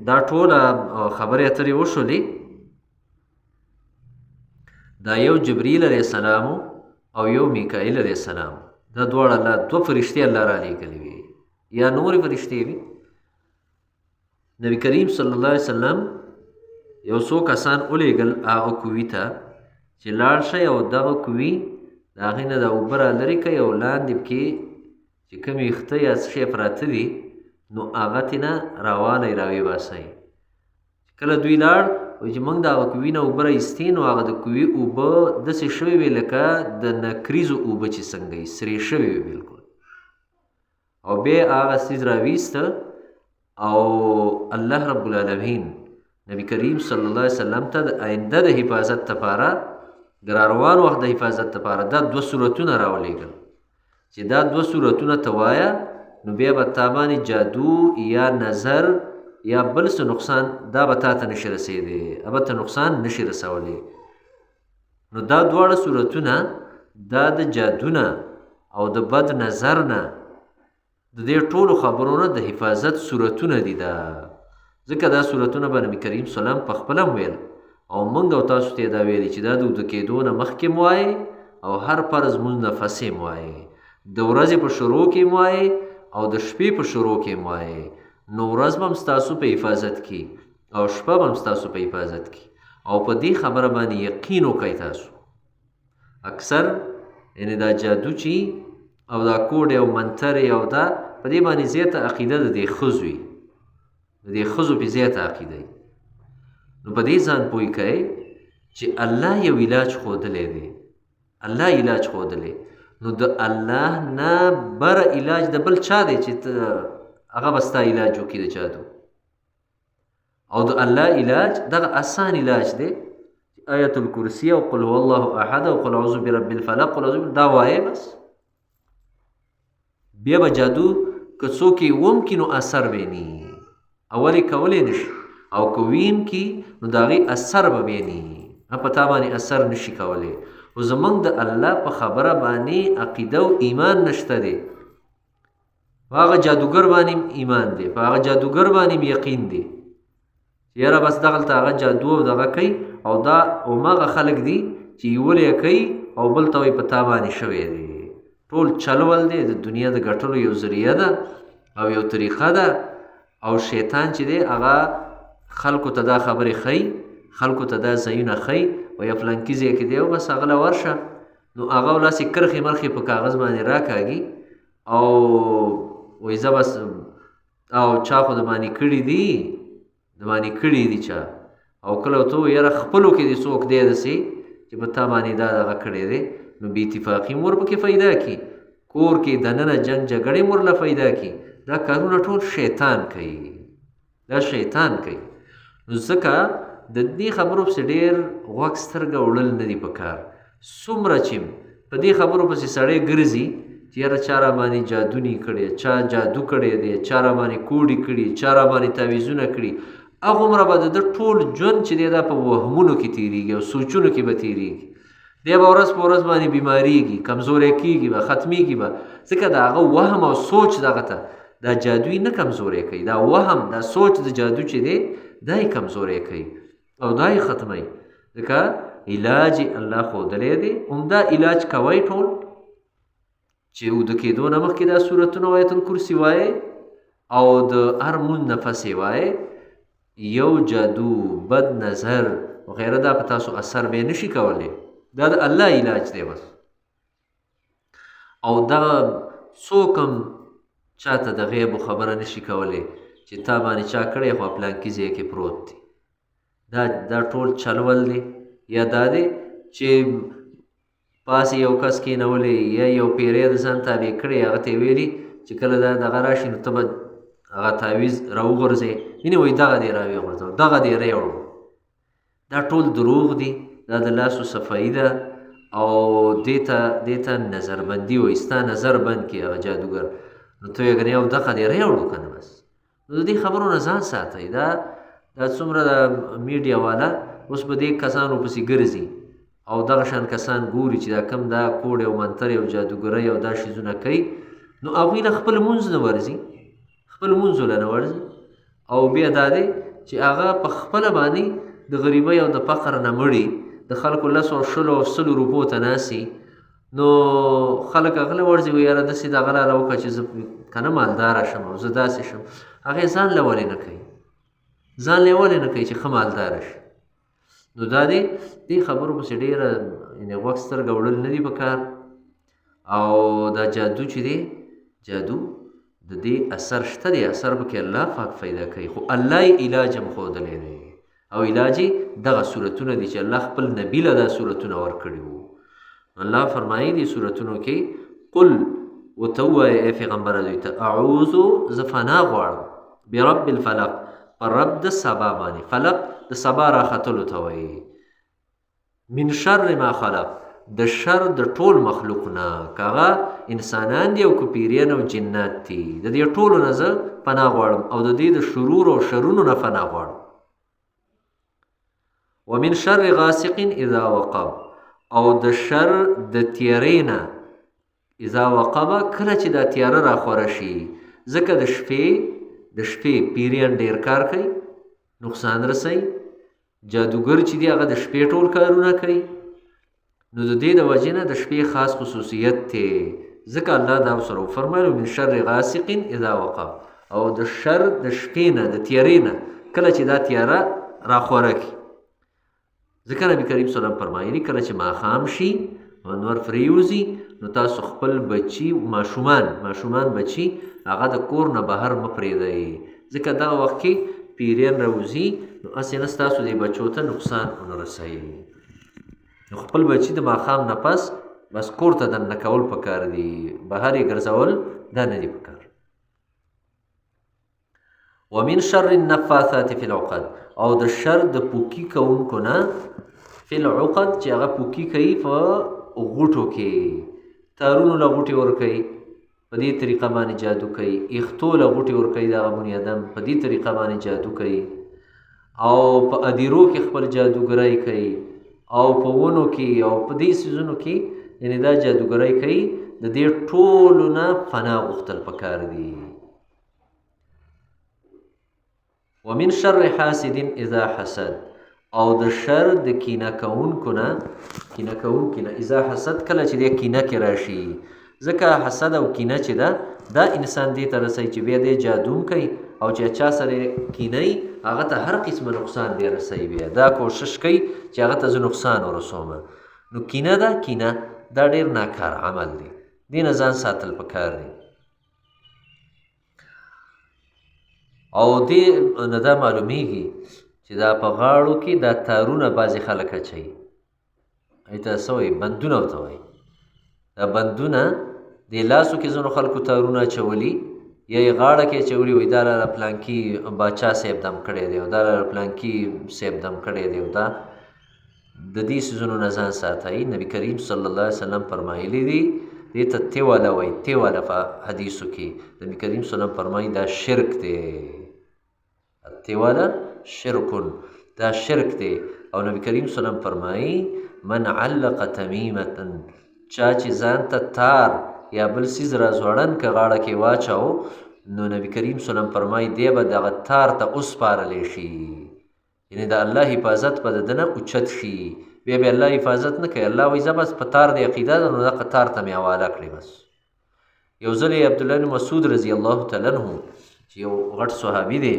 [SPEAKER 1] دا ټوله خبرې اترې وشولې، دا یو جبریل علیه السلام او یو میکائیل علیه السلام، دا دواړه الله دوه فرشتې الله را لېږلې وي یا نورې فرشتې وي. نبي کریم صلی الله علیه وسلم یو څو کسان ولېږل هغه کوي ته چې لاړ شئ او دغه کوي د هغې نه دا اوبه را لرې کړئ او لاندې پکې چې کوم ویښته یا څه شی پراته دي نو هغه ترېنه راوالی راویې باسئ. کله دوی لاړ وایي چې موږ د هغه کوي نه اوبه راایستې، نو هغه د کوي اوبه داسې شوې وې لکه د نکریزو اوبه چې څنګه وي، سرې شوې وې بلکل. او بیا هغه څیز راویسته او الله رب العالمین نبی کریم صلی الله علیه وسلم ته د آینده د حفاظت دپاره، د راروان وخت د حفاظت دپاره دا دوه صورتونه راولېږل چې دا دوه صورتونه ته وایه، نو بیا به تا باندې جادو یا نظر یا بل څه نقصان دا به تا ته نشي رسېدی، هغه ته نقصان نشي رسولی. نو دا دواړه صورتونه دا د جادو نه او د بد نظر نه د دې ټولو خبرو نه د حفاظت صورتونه دي. دا ځکه دا صورتونه به نبي کریم صلی الله علیه وسلم پخپله ویل او موږ او تاسو ته یې دا ویلي چې دا د وده کېدو نه مخکې م وایې او هر فرض مونځ نه پسې م وایې، د ورځې په شروع کې م وایې او د شپې په شروع کې م وایې. نو ورځ به هم ستاسو په حفاظت کې او شپه به هم ستاسو په حفاظت کې، او په دې خبره باندې یقین وکئ تاسو. اکثر یعنې دا جادو چې او دا کوډې او منترې او دا په دې باندې زیاته عقیده د دې ښځو وي، د دې ښځو پې زیاته عقیده وي. نو په دې ځان پوه کئ چې الله یو علاج ښودلی دی، الله علاج ښودلی، نو د الله نه بره علاج د بل چا دی چې هغه به ستا علاج وکړي د جادو. او د الله علاج دغه اسان علاج دی، آیت الکرسی او قل هو الله احد او قل اعوذ برب الفلق قل اعوذ دا وایې بس. بیا به جادو که څوک یې ومکي نو اثر ویني، اول یې کولی نشي او که ویم کي نو د هغې اثر به ویني، په تا باندې اثر نشي کولی. خو زموږ د الله په خبره باندې عقیده او ایمان نشته دی، په هغه جادوګر باندې ایمان دی، په هغه جادوګر باندې یقین دی چې یاره بس دغلته هغه جادو او دغه کوي او دا هماغه خلک دي چې یولی یې کوي او بل ته وایي په تا باندې شوی دی. ټول چلول دی د دنیا د ګټلو یو ذریعه ده او یو طریقه ده. او شیطان چې دی هغه خلکو ته دا خبرې ښیي، خلکو ته دا ځایونه ښیي، وایي فلانکي ځای کې دی او بس هغه له ورشه، نو هغه ولاسې کرښې مرخې په کاغذ باندې راکاږي او وایي زه بس او چا خو د باندې کړي دي، د باندې کړي دي چا، او کله ورته ووایي یاره خپلو کې دې څوک دی داسې چې په تا باندې دا دغه کړی دی، نو بې اتفاقي مور پکې پیدا کړي، کور کې دننه جنګ جګړې مور له پیدا کړي. دا کارونه ټول شیطان کوي، دا شیطان کوي. نو ځکه د دې خبرو پسې ډېر غوږ سترګه وړل نه دي پکار. څومره چې په دې خبرو پسې سړی ګرځي چې یاره چا را باندې جادوني کړی، چا جادو کړی دی، چا را باندې کوډې کړي، چا را باندې تعویضونه کړي، هغومره به د ده ټول ژوند چې دی دا په وهمونو کې تېرېږي او سوچونو کې به تېرېږي. دی به ورځ په ورځ باندې بیماریږي، کمزوری کېږي به، ختمیږي به، ځکه د هغه وهم او سوچ دغه ته دا جادویي نه کمزوری کوي، دا وهم دا سوچ د جادو چې دی دا یې کمزوری کوي او دا یې ختموي. ځکه علاج یې الله ښودلی دی، همدا علاج کوئ ټول چې وده کېدو نه مخکې دا صورتونه آیت الکرسي وایې او د هر مونځ نه پسې وایې. یو جادو، بد نظر وغیره دا په تاسو اثر به نشي کولی، دا د الله علاج دی بس. او دا څوک هم چاته د غیبو خبره نشي کولی چې تا باندې چا کړی خو پلانکي ځای کې پروت دی. دا ټول چلول دی، یا دا دی چې پاسې یو کس کېنولی یا یو پیری د ځان تابع کړی، هغه ته یې ویلي چې کله دا دغه راشي نو ته به هغه تعویض راوغورځوې، یعنې وایي دغه دی راوغورځوه، دغه دی راوړو. دا ټول دروغ دي، دا د لاسو صفایي ده او دې ته نظربندي وایي، ستا نظر بند کړي هغه جادوګر، نو ته یې ګنې او دغه دې راوړو که نه بس. نو د دې خبرو نه ځان ساتئ. دا څومره د میډیا والا اوس به دې کسانو پسې ګرځي او دغه شان کسان ګوري چې دا کم دا کوډ او منتر او جادوګرۍ او دا شیزونه کوي، نو هغوی له خپل مونځ نه ورځي، خپل مونځو له نه ورځي. او بیا دا دی چې هغه په خپله باندې د غریبۍ او د فقر نه مړي، د خلکو 10 او 20 او 100 روپو ته ناسي، نو خلک هغه له ورځي وایي یاره داسې دغه لاره وکړه چې زه که نه مالداره شم او زه داسې شم. هغې ځان له ولې نه کوي، ځان له یې ولې نه کوي چې ښه مالداره شي. نو دا دی دې خبرو پسې ډېره یعنې غوږ سترګه وړل نه دي په کار. او دا جادو چې دی، جادو د دې اثر شته دی، اثر پکې الله پاک پیدا کوي، خو الله یې علاج هم ښودلی دی او علاج یې دغه صورتونه دي چې الله خپل نبي له دا صورتونه ورکړي وو. الله فرمایي دې صورتونو کې قل ورته ووایه ای پیغمبره دوی ته اعوذ زه فناه غواړم برب الفلق پر رب د سبا باندې. فلق د سبا راختلو ته وایي. من شر ما خلق د شر د ټول مخلوق نه، که هغه انسانان دي او که پیریان او جنات دي، د دې ټولو نه زه پناه غواړم او د دې د شرور او شرونو نه پناه غواړم. ومن شر غاسق اذا وقب او د شر د تیارې نه اذا وقب کله چې دا تیاره راخوره شي. ځکه د شپې پیریان ډېر کار کوي، نقصان رسوي. جادوګر چې دی هغه د شپې ټول کارونه کوي، نو د دې د وجې نه د شپې خاص خصوصیت دی. ځکه الله دا سره وفرمایلو من شر غاسق اذا وقب، او د شر د شپې نه د تیارې نه کله چې دا تیاره راخوره کړي. ځکه نبي کریم صلی الله علیه وسلم فرمایلي کله چې ماښام شي او نور پرېوځي، نو تاسو خپل بچي ماشومان بچي هغه د کور نه بهر مه پرېږدئ، ځکه دغه وخت کې پیریان راوځي، نو هسې نه ستاسو دې بچو ته نقصان ونه رسوي. نو خپل بچي د ماښام نه پس بس کور ته دننه کول پکار دي، بهر یې ګرځول دا نه دي پکار. ومن شر النفاثات فی العقد او د شر د پوکي کوونکو نه فی العقد چې هغه پوکي کوي په غوټو کې، تارونو له غوټې ورکوي په دې طریقه باندې جادو کوي، ایختو له غوټې ورکوي دغه بني ادم په دې طریقه باندې جادو کوي، او په ادیرو کې خپل جادوګرۍ کوي، او په ونو کې او په دې څیزونو کې یعنې دا جادوګرۍ کوي. د دې ټولو نه پناه غوښتل پکار دي. ومن شر حاسد اذا حسد او د شر د کینه کوونکو نه اذا حسد کله چې د کینه کې راشي. ځکه حسد او کینه چې دا انسان دې ته رسوي چې بیا دې جادو هم کوي او چې چا سره کینی هغه ته هر قسمه نقصان دی رسوي، بیا دا کوشش کوي چې هغه ته زه نقصان ورسوم. نو کینه دا ډېر ناکار عمل دی، دې نه ځان ساتل پکار دی. او دې نه دا معلومیږي چې دا په غاړو کې دا تارونه بعضې خلک اچوي، ایته څه وایي بندونه ورته وایي. دا بندونه دې لاسو کې ځینو خلکو تارونه اچولي یا یې غاړه کې اچولي، وایي دا لاله پلانکي باچا صاحب دم کړی دی او دا لاله پلانکي صاحب دم کړی دی. او دا د دې څیزونو نه ځان ساتئ. نبي کریم صلی الله علیه وسلم فرمایلی دی دې ته تیواله وایي، تیواله په حدیثو کې نبي کریم صلی الله علیه وسلم فرمایي دا شرک دی، تیواله شرکن، دا شرک دی. او نبی کریم صلی الله علیه وسلم فرمایي من علق تمیمتا چا چې ځان ته تار یا بل څیز را ځوړن که غاړه کې واچو، نو نبی کریم صلی الله علیه وسلم فرمایي دی به دغه تار ته وسپارلی شي، یعنې د الله حفاظت به د ده نه اوچت شي. بیا به الله حفاظت نه کوي، الله وایي زه بس په تار د عقیده ده، نو دغه تار ته مې حواله کړې. بس یو ځل یې عبدالله بن مسعود رضی الله تعالی عنه چې یو غټ صحابي دی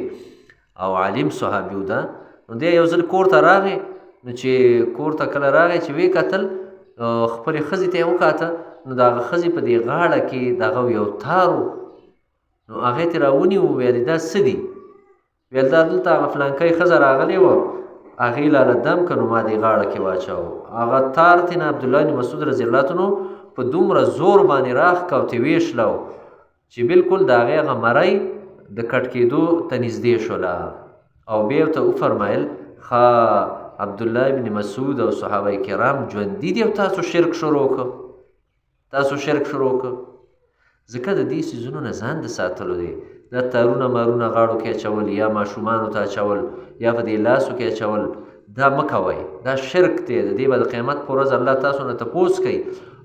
[SPEAKER 1] او عالم صحابي و ده، نو دی یو ځل کور ته راغی. نو چې کور ته کله راغی چې ویې کتل خپلې ښځې ته یې وکاته، نو د هغه ښځې په دې غاړه کې دغه یو تار و. نو هغې ترې راونیو، ویلې دا څه دي؟ ویل دا دلته هغه فلانکۍ ښځه راغلې وه، هغې لاله دم که نو ما دې غاړه کې واچو. هغه تار تېنه عبدالله بن مسعود رضی الله عنه په دومره زور باندې راښکه او ترې ویشلو چې بلکل د هغې هغه مری د کټ کېدو ته نږدې شوله. او بیا ورته وفرمیل ښه عبدالله ابن مسعود او صحابه کرام ژوندي دي او تاسو شرک شروع کړ ځکه د دې څیزونو نه ځان د ساتلو دی. دا تارونه مارونه غاړو کې اچول یا ماشومانو ته اچول یا په دې لاسو کې اچول دا مه کوئ، دا شرک دی. د دې به د قیامت په ورځ الله تاسو نه تپوس کوي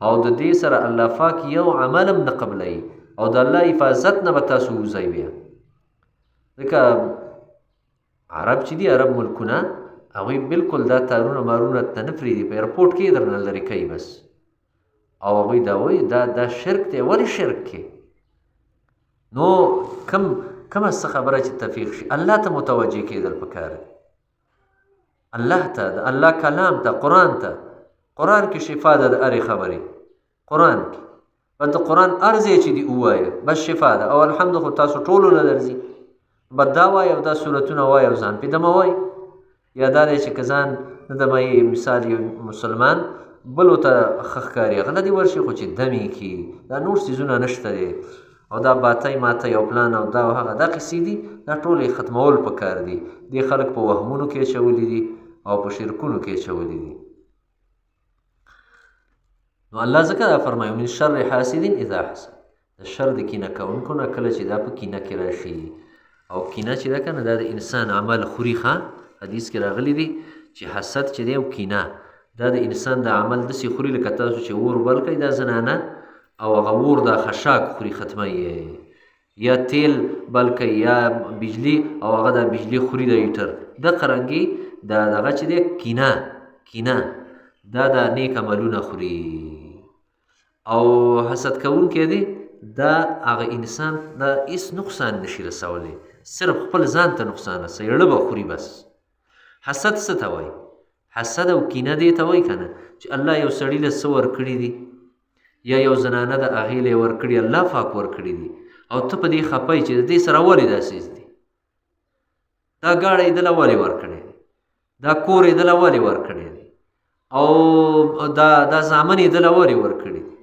[SPEAKER 1] او د دې سره الله پاک یو عمل هم نه قبلوي او د الله حفاظت نه به تاسو وځئ. بیا ځکه عرب چې دي، عرب ملکونه، هغوی بالکل دا تارونه مارونه ته نه پرېږدي، په ایرپورټ کې یې درنه لرې کوي بس. او هغوی دا وایي دا شرک دی. ولې شرک کې؟ نو کومه څه خبره چې تفیق شي الله ته متوجه کېدل پکار دی، الله ته، د الله کلام ته، قرآن ته. قرآن کې شفا ده د هرې خبرې. قرآن کې بس د قرآن هر ځای چې دي ووایه بس شفا ده. او الحمد خو تاسو ټولو له درځي، بس دا وایه او دا صورتونه وایه او ځان پې دمه وایي. یا دا دی چې که ځان نه دموي، مثال یو مسلمان بلو ته ښه ښکاري غله دې ورشي خو چې دمې کړي، دا نور څیزونه نشته دی. او دا باتۍ ماتۍ او پلان او دا او هغه دا قیسې دي، دا ټول یې ختمول پکار دي. دې خلک په وهمونو کې اچولي دي او په شرکونو کې اچولي دي. نو الله ځکه دا فرمایي من شر حاسد اذا حسد، د شر د کینه کوونکو نه کله چې دا په کینه کې راشي. او کینه چې ده که نه دا د انسان عمل خوري. حدیث کې راغلی دی چې حسد چې دی او کینه دا د انسان د عمل داسې خوري لکه تاسو چې اور بل کوئ دا زنانه او هغه اور دا خشاک خوري ختمه یا تیل بل کوي یا بجلی او هغه دا بجلی خوري د هیټر. د قرنګي دا دغه چې دی کینه دا د نیک عملونه خوري. او حسد کوونکی دی دا هغه انسان دا هیڅ نقصان نشي رسولی، صرف خپل ځان ته نقصان رسوي، اړه به خوري بس. حسد څه ته وایي؟ حسد او کینه دې ته وایي که نه چې الله یو سړي له څه ورکړي دي یا یو زنانه د هغې له یې ورکړي، الله پاک ورکړي دي او ته په دې خفه چې د دې سره ولې دا څیز دي، دا ګاډی یې دله ولې ورکړی دی، دا کور یې دله ولې ورکړی دی، او دا زامن یې دله ولې ورکړي دي،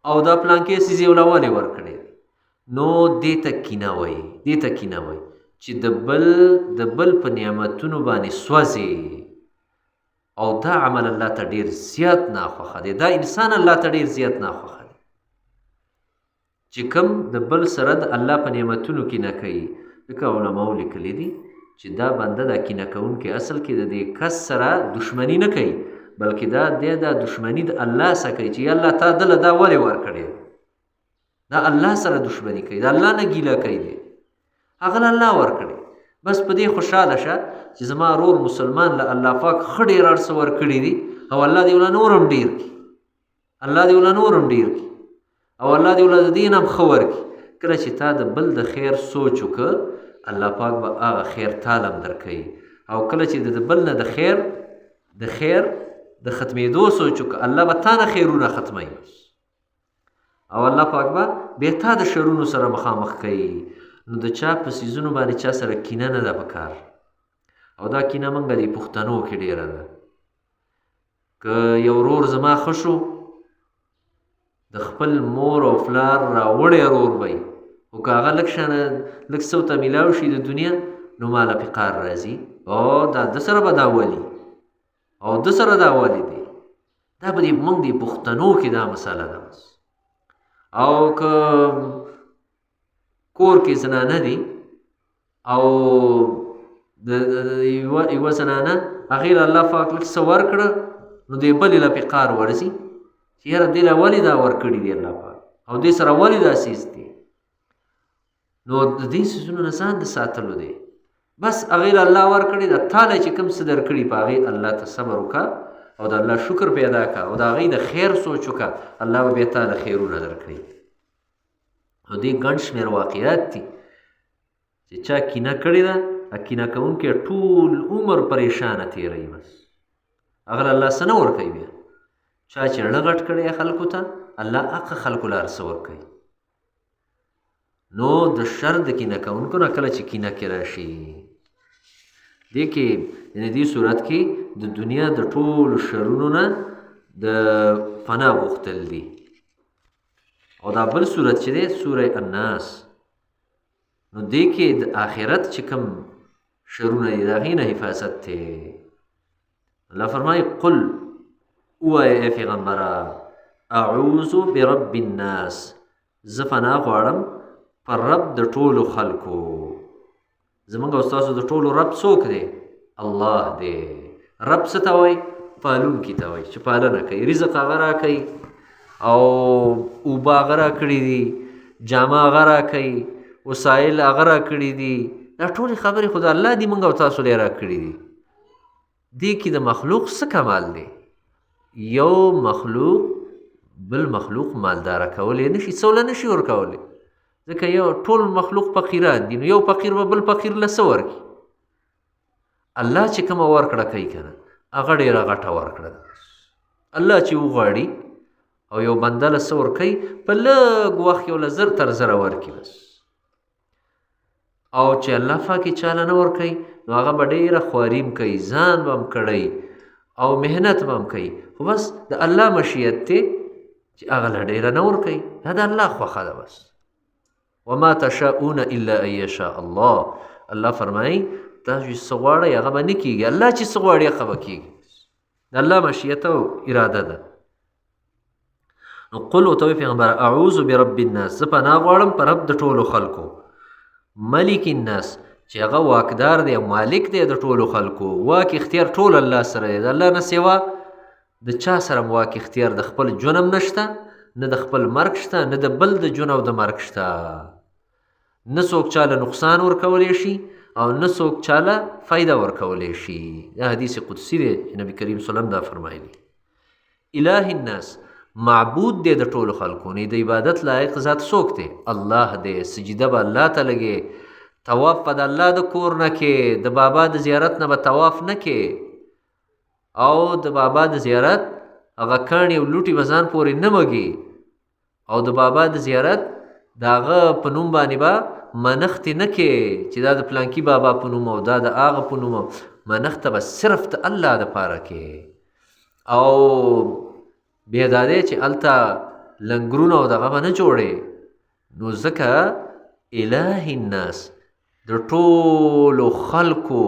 [SPEAKER 1] او دا پلانکې څیز یې له ولې ورکړی دی. نو دې ته کینه وایي چې د بل په نعمتونو باندې سوځي. او دا عمل الله ته ډیر زیات ناخوښه دی، دا انسان الله ته ډیر زیات ناخوښه دی چې کوم د بل سره د الله په نعمتونو کینه کوي. ځکه علماو لیکلي دي چې دا بنده دا کینه کوونکی اصل کې د دې کس سره دشمني نه کوي، بلکې دا دشمني د الله سره کوي چې یا الله تا دله دا ولې ورکړی، دا الله سره دشمني کوي، دا الله نه ګیله کوي، هغه له الله ورکړی. بس په دې خوشحاله شه چې زما رور مسلمان له الله پاک ښه ډېر هر څه ورکړي دي او الله دې وله نور هم ډېر کړي، او الله دې وله د دې نه هم ښه ورکړي. کله چې تا د بل د خیر سوچ وکړه الله پاک به هغه خیر تاله هم درکوي. او کله چې د بل نه د خیر د ختمېدو سوچ وکړه الله به تا نه خیرونه ختموي او الله پاک به بیا تا د شرونو سره مخامخ کوي. نو د چا په څیزونو باندې چا سره کینه نه ده پکار. او دا کینه موږ د پښتنو کې ډېره ده. که یو ورور زما ښه شو د خپل مور او پلار راوړی ورور به خو که هغه لږ شانه لږ څه ورته میلاو شي د دنیا نو ماله فقار راځي او دا د سره به دا ولي او د سره دا ولي دی. دا به موږ د پښتنو کې دا مسله ده. او که کور کې زنانه دي او د یوه زنانه هغې له الله پاک لږ څه ورکړه نو دې بلې له فقار ورځي چې یاره دې له ولې دا ورکړي دي الله پاک او دې سره ولې دا څیز دی. نو د دې څیزونو نه ځان د ساتلو دی. بس هغې له الله ورکړي د تا له چې کوم څه درکړي په هغې الله ته صبر وکړه او د الله شکر پیدا کړه او د هغې د خیر سوچ وکړه الله به بیا تا له خیرونه درکړي. او دې ګڼ شمېر واقعات دي چې چا کینه کړې ده کینه کوونکی ټول عمر پریشانه تېروي بس هغه الله څه نه ورکوي. بیا چا چې اړه غټ کړی خلکو ته الله هغه خلکو له هر څه ورکوي. نو د شر د کینه کوونکو نه کله چې کینه کې راشي دې کې یعنې دې صورت کې د دنیا د ټولو شرونو نه د پناه غوښتل دي. او دا بل صورت چې دی سوره الناس نو دې کې د آخرت چې کوم شرونه دي د هغې نه حفاظت دی. الله فرمایي قل ووایه ای پیغمبره اعوذ برب الناس زه پناه غواړم پر رب د ټولو خلکو. زمونږ او ستاسو د ټولو رب څوک دی؟ الله دی. رب څه ته وایي؟ پالونکي ته وایي چې پالنه کوي، رزق هغه راکوي او اوبه هغه راکړي دي، جامه هغه راکوي، وسایل هغه راکړي دي. دا ټولې خبرې خو د الله دي، موږ او تاسو لی راکړي دي. دې کې د مخلوق څه کمال دی؟ یو مخلوق بل مخلوق مالداره کولی نشي، څوله نشي ورکولی، ځکه یو ټول مخلوق فقیران دي، نو یو فقیر به بل فقیر له څه ورکړي؟ الله چې کومه ورکړه کوي که نه، هغه ډېره غټه ورکړه ده. الله چې وغواړي او یو بنده له څه ورکوي، په لږ وخت یو له زر تر زره ورکړي بس. او چې الله پاک یې چاله نه ورکوي، نو هغه به ډېره خواریم کوي، ځان به هم کړی او محنت به هم کوي، خو بس د الله مشیت دی چې هغه له ډېره نه ورکوي. دا د الله خوښه ده بس. وما تشاءون الا ان یشاء الله. الله فرمایي تاسو چې څه غواړئ هغه به نه کېږي، الله چې څه غواړي هغه به کېږي. د الله مشیت او اراده ده. نو قل ورته وایي پیغمبره اعوذ برب الناس، زه پناه غواړم په رب د ټولو خلکو، ملک الناس چې هغه واکدار دی، مالک دی د ټولو خلکو. واک اختیار ټول الله سره دی، د الله نه سوا د چا سره واک اختیار د خپل ژوند هم نشته، نه د خپل مرګ شته، نه د بل د ژوند او د مرګ شته. نه څوک چاله نقصان ورکولی شي او نه څوک چاله فایده ورکولی شي. دا حدیث قدسی دی چې نبی کریم صلی الله علیه وسلم دا فرمایلی. اله الناس معبود دی د ټولو خلکو، نه د عبادت لایق ذات څوک دی؟ الله دی. سجده به الله ته لګې، طواف به د الله د کور نه کې، د بابا د زیارت نه به طواف نه کې، او د بابا د زیارت هغه کاڼي او لوټي به ځان پورې نه مږي، او د بابا د زیارت د هغه په نوم باندې به منښتې نه کې چې دا د پلانکي بابا په نوم او دا د هغه په نوم، منښته به صرف د الله دپاره کې. او بیا دا دی چې هلته لنګرونه او دغه به نه جوړې. نو ځکه اله الناس د ټولو خلکو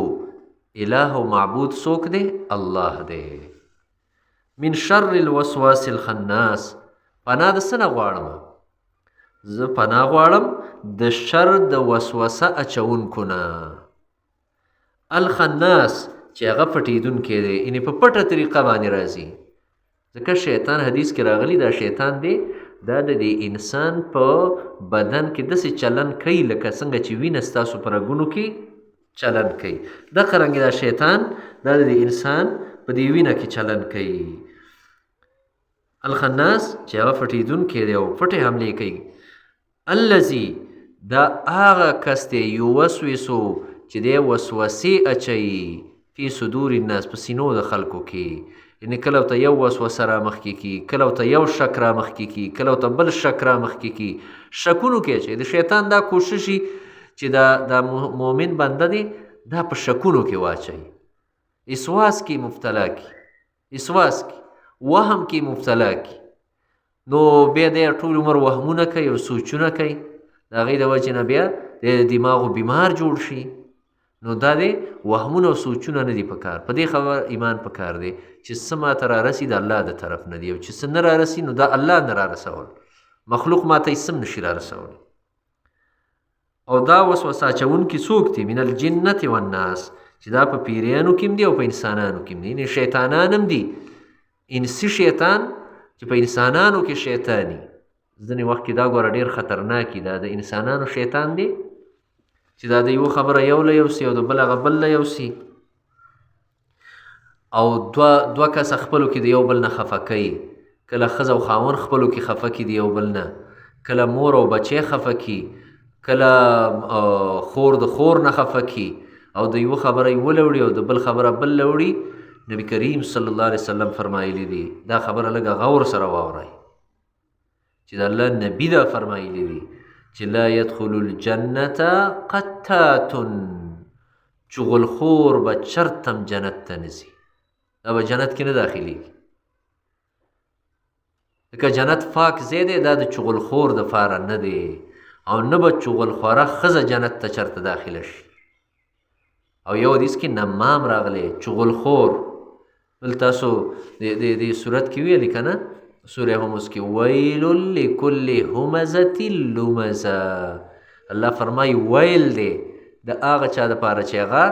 [SPEAKER 1] اله او معبود څوک دی؟ الله دی. من شر الوسواس الخناس، پناه د څه نه غواړم؟ زه پناه غواړم د شر د وسوسه اچونکو نه. الخناس چې هغه پټېدونکی دی، یعنې په پټه طریقه باندې راځي. ځکه شیطان حدیث کې راغلی، دا شیطان دی دا د دې انسان په بدن کې داسې چلن کوي لکه څنګه چې وینه ستاسو په رګونو کې چلن کوي، دغه رنګې دا شیطان دا د انسان په دې وینه کې چلن کوي. الخناس چې هغه پټېدونکی دی او پټې حملې کوي. الذي دا هغه کس دی یوسوسو چې دی وسوسې اچوي فی صدور الناس په سینو د خلکو کې. یعنې کله ورته یو وسوسه رامخکې کي، کله ورته یو شک رامخکې کي، کله ورته بل شک رامخکې کي. شکونو کې اچوي. د شیطان دا کوشش وي چې دا مؤمن بنده دی دا په شکونو کې واچوي، اسواس کې مبتلا کی، اسواس کې وهم کې مبتلا کی. نو بیا دی ټول عمر وهمونه کوي او سوچونه کوي، د هغې د وجې نه بیا د دماغو بیمار جوړ شي. نو دا دی وهمونه او سوچونه نه دي پکار. په دې خبر ایمان پکار دی چې څه ماته رارسي د الله د طرف نه دي، او چې څه نه رارسي نو دا الله نه رارسول، مخلوق ماته یې څه هم نشي رارسولی. او دا وسوسه اچونکي څوک دي؟ من الجنة والناس، چې دا په پیریانو کې هم دي او په انسانانو کې هم دي. یعنې شیطانان هم دي، انسي شیطان چې په انسانانو کې شیطاني. ځینې وخت کې دا ګوره ډېر خطرناکي، دا د انسانانو شیطان دی چې دا د یو خبره یو له یوسي او د بل هغه بل له یوسي، او دوه کسه خپلو کې د یو بل نه خفه کوي. کله ښځه او خاوند خپلو کې خفه کي د یو بل نه، کله مور او بچی خفه کي، کله خور د خور نه خفه کي، او د یو خبره یې ولوړي او د بل خبره بل لوړي. نبی کریم صلی الله علیه وسلم فرمایلی دی دا خبره لږه غور سره واورئ چې د الله نبی دا فرمایلی دی چې لا يدخل الجنة قتات، چغلخور به چرتم جنت ته نځي، دا به جنت کې نه داخلیږي. ځکه جنت پاک ځای دی، دا د چغلخور دپاره نه دی، او نه به چغلخوره ښځه جنت ته چرته داخله شي. او یو حدیث کې نمام راغلی، چغلخور. بل تاسو د صورت کې ویلي که نه سوره همز کې ویل لکل همزة لمزه الله فرمایي ویل دی د هغه چا دپاره چې هغه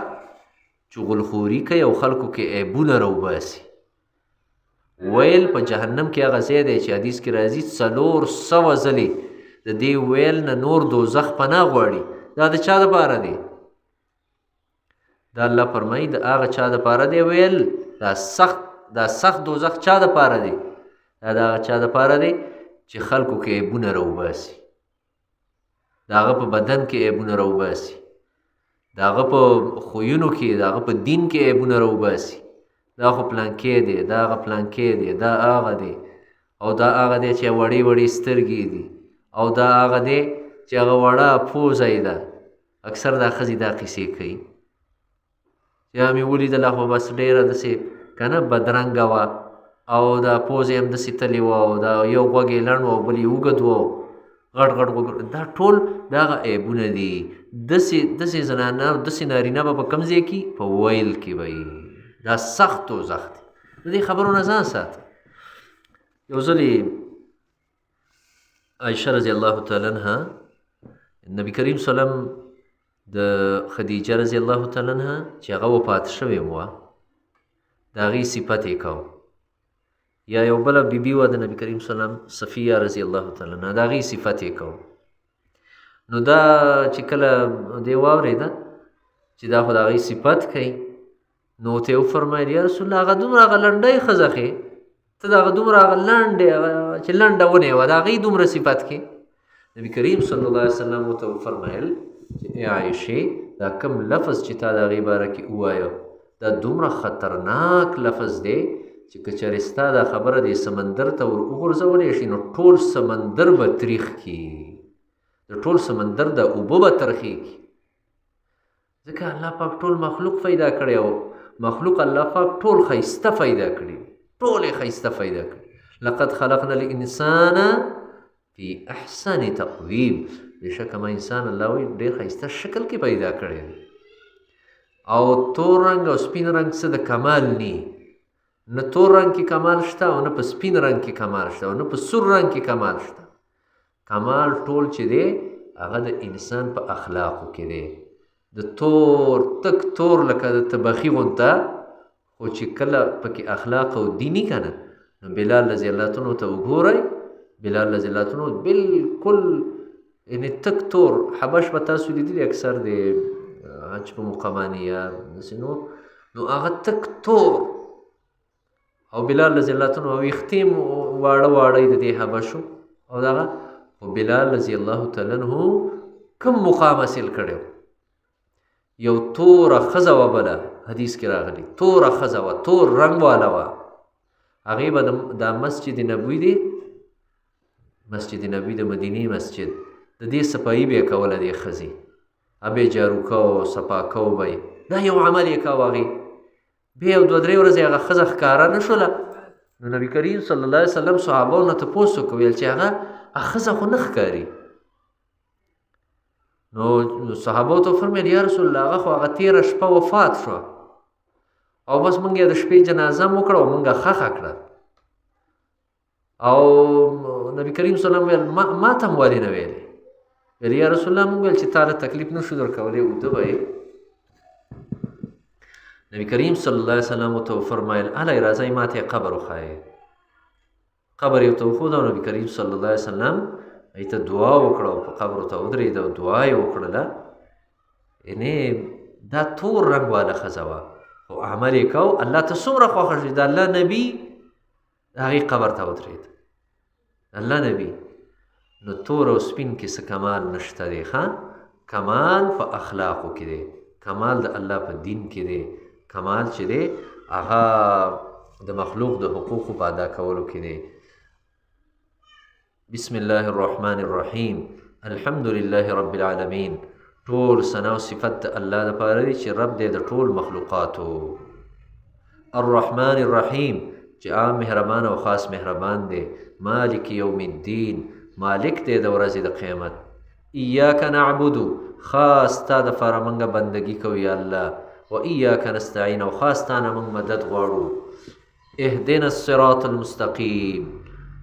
[SPEAKER 1] چغلخوري کوي او خلکو کې عیبونه راوباسي. ویل په جهنم کې هغه ځای دی چې حدیث کې راځي 400 ځلې د دې ویل نه نور دوزخ پناه غواړي. دا د چا دپاره دی؟ دا الله فرمایي د هغه چا دپاره دی ویل. دا سخت دوزخ چا دپاره دی؟ دا د هغه چا دپاره دی چې خلکو کې عیبونه راوباسي، د هغه په بدن کې عیبونه راوباسي، د هغه په خویونو کې، د هغه په دین کې عیبونه راوباسي. دا خو پلانکی دی، دا هغه پلانکی دی، دا هغه دی، او دا هغه دی چې وړې وړې سترګې دي، او دا هغه دی چې هغه وړه پوزه یې ده. اکثر دا ښځې دا قیسې کوي چې مې ولیدله خو بس ډېره داسې که نه بدرنګه وه، او دا پوزې هم داسې تلې وه، او دا یو غوږ یې لنډ و او بل یې اوږد و، غټ غټ غوږ. دا ټول د هغه عیبونه دي. داسې زنانه او داسې نارینه به په کوم ځای کې؟ په ویل کې به یې. دا سخت دوزخ دی. د دې خبرو نه ځان ساته. یو ځل عایشه رضی الله تعالی عنها نبی کریم صلی الله علیه وسلم د خدیجه رضی الله تعالی عنها چې هغه وفات شوې وه د هغې صفت یې کوو، یا یو بله بیبي وه د نبی کریم صلی الله علیه وسلم صفیه رضی الله تعالی عنها د هغې صفت یې کوو. نو دا چې کله دې واورېده چې دا خو د هغې صفت کوي، نو ورته یې وفرمیل یا رسول الله هغه دومره هغه لنډۍ ښځه ښې، ته د هغه دومره هغه لنډې چې لنډه ونې وه د هغې دومره صفت کې. نبي کریم صلی الله علیه وسلم ورته وفرمیل چې ای عایشې دا کوم لفظ چې تا د هغې باره کې ووایه دا دومره خطرناک لفظ دی چې که چېرې ستا دا خبره دې سمندر ته ور وغورځولی شي نو ټول سمندر به تریخ کړي، د ټول سمندر د اوبه به ترخې کړي. ځکه الله پاک ټول مخلوق پیدا کړی او مخلوق الله پاک ټول ښایسته پیدا کړي، ټول یې ښایسته پیدا کړي. لقد خلقنا الانسان فی احسن تقویم. بېشکه ما انسان الله وایي ډېر ښایسته شکل کې پیدا کړی دی، او تور رنګ او سپین رنګ څه د کمال نی، نه تور رنګ کې کمال شته او نه په سپین رنګ کې کمال شته او نه په سور رنګ کې کمال شته. کمال ټول چې دی هغه د انسان په اخلاقو کې دی. د تور تک تور لکه د تبخي غونته، خو چې کله پکې اخلاق او دیني که نه، نو بلال رضی الله عنه ته وګورئ، بلال رضی الله عنه بلکل یعنې تک تور. حبش به تاسو لیدلي اکثر د حج په مقامانې یا داسې نو هغه تک تور، او بلال رضی الله عنه ویښتې هم واړه واړه د دې حبشو او دغه. خو بلال رضی الله تعالی عنه کوم مقام حاصل کړی و؟ یو توره ښځه وه بله، حدیث کې راغلی توره ښځه وه، تور رنګ واله وه. هغې به دا مسجد نبوي دی، مسجد نبوي د مدینې مسجد، د دې صفایي به یې کوله دې ښځې، به یې جارو کوه صفا کوه به یې، دا یو عمل یې کوه. هغې بیا یو 2-3 ورځې هغه ښځه ښکاره نه شوله. نو نبي کریم صلی الله علیه وسلم صحابو نه تپوس وکړ، ویل چې هغه ښځه خو نه ښکاري. نو صحابو ته وفرمیل یا رسول الله هغه خو هغه تېره شپه وفات شوه او بس موږ یې د شپې جنازه هم وکړه او موږ یې ښخه کړه. او نبي کریم صلی الله علیه وسلم ویل ما ته هم ولې نه ویلې؟ ویل یا رسول الله موږ ویل چې تا له تکلیف نه شو درکولی، اوده به یې. نبی کریم صلی الله علیه وسلم ورته وفرمیل هلی راځئ ما ته یې قبر وښایئ. قبر یې ورته وښود او نبي کریم صلی الله علیه وسلم هغې ته دعا وکړه او په قبر ته ودرېد او دعا یې وکړله. یعنې دا تور رنګ واله ښځه وه، خو عمل یې کو. الله ته څومره خوښه شو، د الله نبي د هغې قبر ته ودرېد، الله نبي. نو تور او سپین کې څه کمال نشته دی. کمال په اخلاقو کې دی، کمال د الله په دین کې دی، کمال چې دی هغه د مخلوق د حقوقو په ادا کولو کې دی. بسم الله الرحمن الرحیم الحمد لله رب العالمین. ټول ثنا او صفت د الله دپاره دی چې رب دی د ټول مخلوقاتو. الرحمن الرحیم چې عام مهربان او خاص مهربان دی. مالک یوم الدین مالک دی د ورځې د قیامت. ایاک نعبد خاص تا دپاره موږ بندګي کوو یا الله، و ایاک نستعین او خاص تا نه موږ مدد غواړو. اهدنا الصراط المستقیم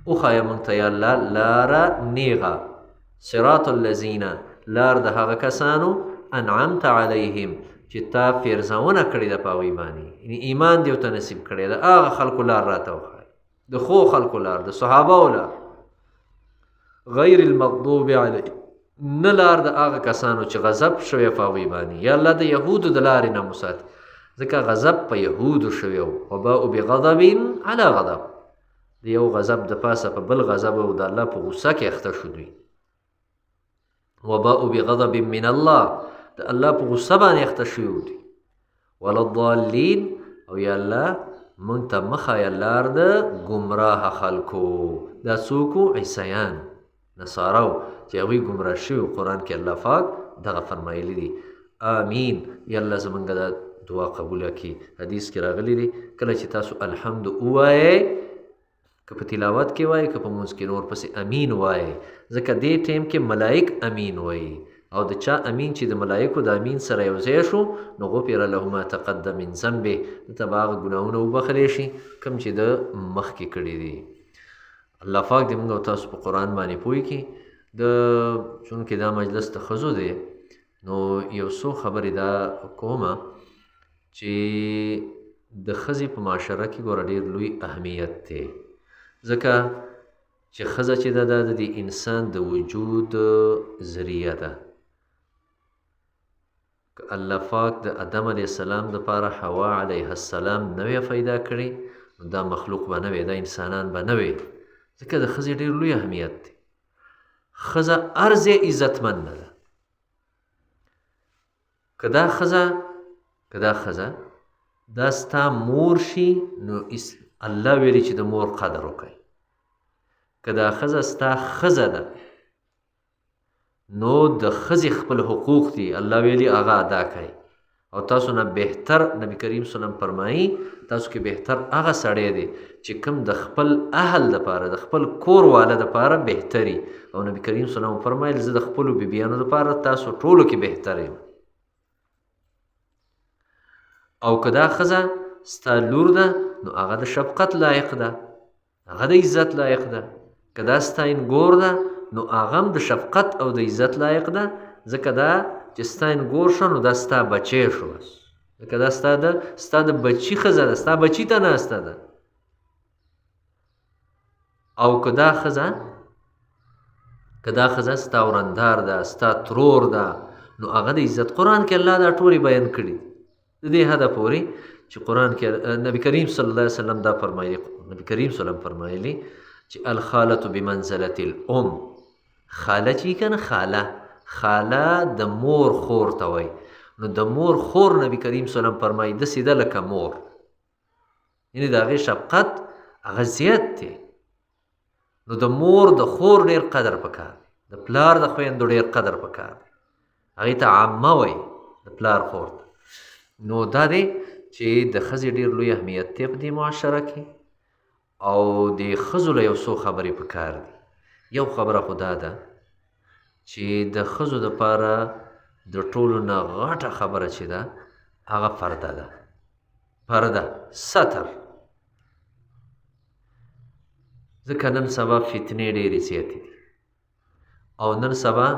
[SPEAKER 1] وښایه موږ ته یا الله لاره نیغه صراط الذین لار د هغه کسانو انعمت علیهم چې تا پیرزونه کړې ده په هغوی باندې یعنې ایمان دې ورته نصیب کړی ده هغه خلکو لار راته وښایه د ښو خلکو لار د صحابهو لار غیر المغضوب علیهم نه لار د هغه کسانو چې غضب شوی په هغوی باندې یا الله د یهودو د لارې نه مو ساتي ځکه غضب په یهودو شوی و وباء بغضب علی غضب د یو غضب د پاسه په بل غضب او د الله په غصه کې اخته شو دوی وباء بغضب من الله د الله په غصه باندې اخته شوي دي ولا الضالین او یا الله موږ ته مخایه لار د ګمراه خلکو دا څوک عیسیان نصاراو چې هغوی ګمراه شوي قرآن کې الله پاک دغه فرمایلی دي آمین یا الله زمونږ دا دعا قبوله کړي حدیث کې راغلی دی کله چې تاسو الحمد ووایئ که په تلاوت کې وایي که په مونځ کې نور پسې امین وایي ځکه دې ټیم کې ملائک امین وایي او د چا امین چې د ملائکو د امین سره یو ځای شو نو غفر له ما تقدم من ذنبه دته به هغه ګناهونه وبخلی شي کوم چې د مخکې کړي دي الله پاک دې موږ او تاسو په قرآن باندې پوه کړي د چونکې دا مجلس د ښځو دی نو یو څو خبرې دا کومه چې د ښځې په معاشره کې ګوره ډېر لوی اهمیت دی ځکه چې ښځه چې ده دا د دې انسان د وجود ذریعه ده که الله پاک د آدم علیه السلام دپاره حوا علیه السلام نه وی پیدا کړې نو دا مخلوق به نه وی دا انسانان به نه وی ځکه د ښځې ډېر لوی اهمیت دی ښځه هر ځای عزتمنده ده که دا ښځه دا ستا مور شي نو الله ویلي چې د مور قدر وکړئ که دا ښځه ستا ښځه ده نو د ښځې خپل حقوق دي الله ویلي هغه ادا کړئ او تاسو نه بهتر نبی کریم صلی الله علیه وسلم فرمایي تاسو کې بهتر هغه سړی دی چې کوم د خپل اهل دپاره د خپل کور واله دپاره بهتري او نبی کریم صلی الله علیه وسلم فرمایل زه د خپلو بیبیانو دپاره تاسو ټولو کې بهتر یم او که دا ښځه ستا لور ده نو هغه د شفقت لایق ده هغه د عزت لایق ده که دا ستاین ګور ده نو هغه هم د شفقت او د عزت لایق ده ځکه دا چې ستاین ګور شو نو دا ستا بچی شو ځکه دا ستا د بچي ښځه ده ستا بچي ته ناسته ده او که دا ښځه ستا ورندار ده ستا ترور ده نو هغه د عزت قرآن کې الله دا ټولې بیان کړي د دې حده پورې چې قرآن کې نبی کریم صلی الله علیه وسلم دا فرمایي نبی کریم صلی الله علیه وسلم فرمایلی چې الخالة بمنزلة الام خاله چې کنه خاله د مور خور ته وایي نو د مور خور نبی کریم صلی الله علیه وسلم فرمایي داسې ده لکه مور یعنې د هغې شفقت هغه زیات دی نو د مور د خور ډېر قدر پکار دی د پلار د خویندو ډېر قدر پکار دی هغې ته عامه وایي د پلار خور ته نو دا دی چې د ښځې ډېر لوی اهمیت دی په دې معاشره کې او د ښځو له یو څو خبرې پکار دي یو خبره خو دا ده چې د ښځو دپاره د ټولو نه غټه خبره چې ده هغه پرده ستر ځکه نن سبا فتنې ډېرې زیاتې دي او نن سبا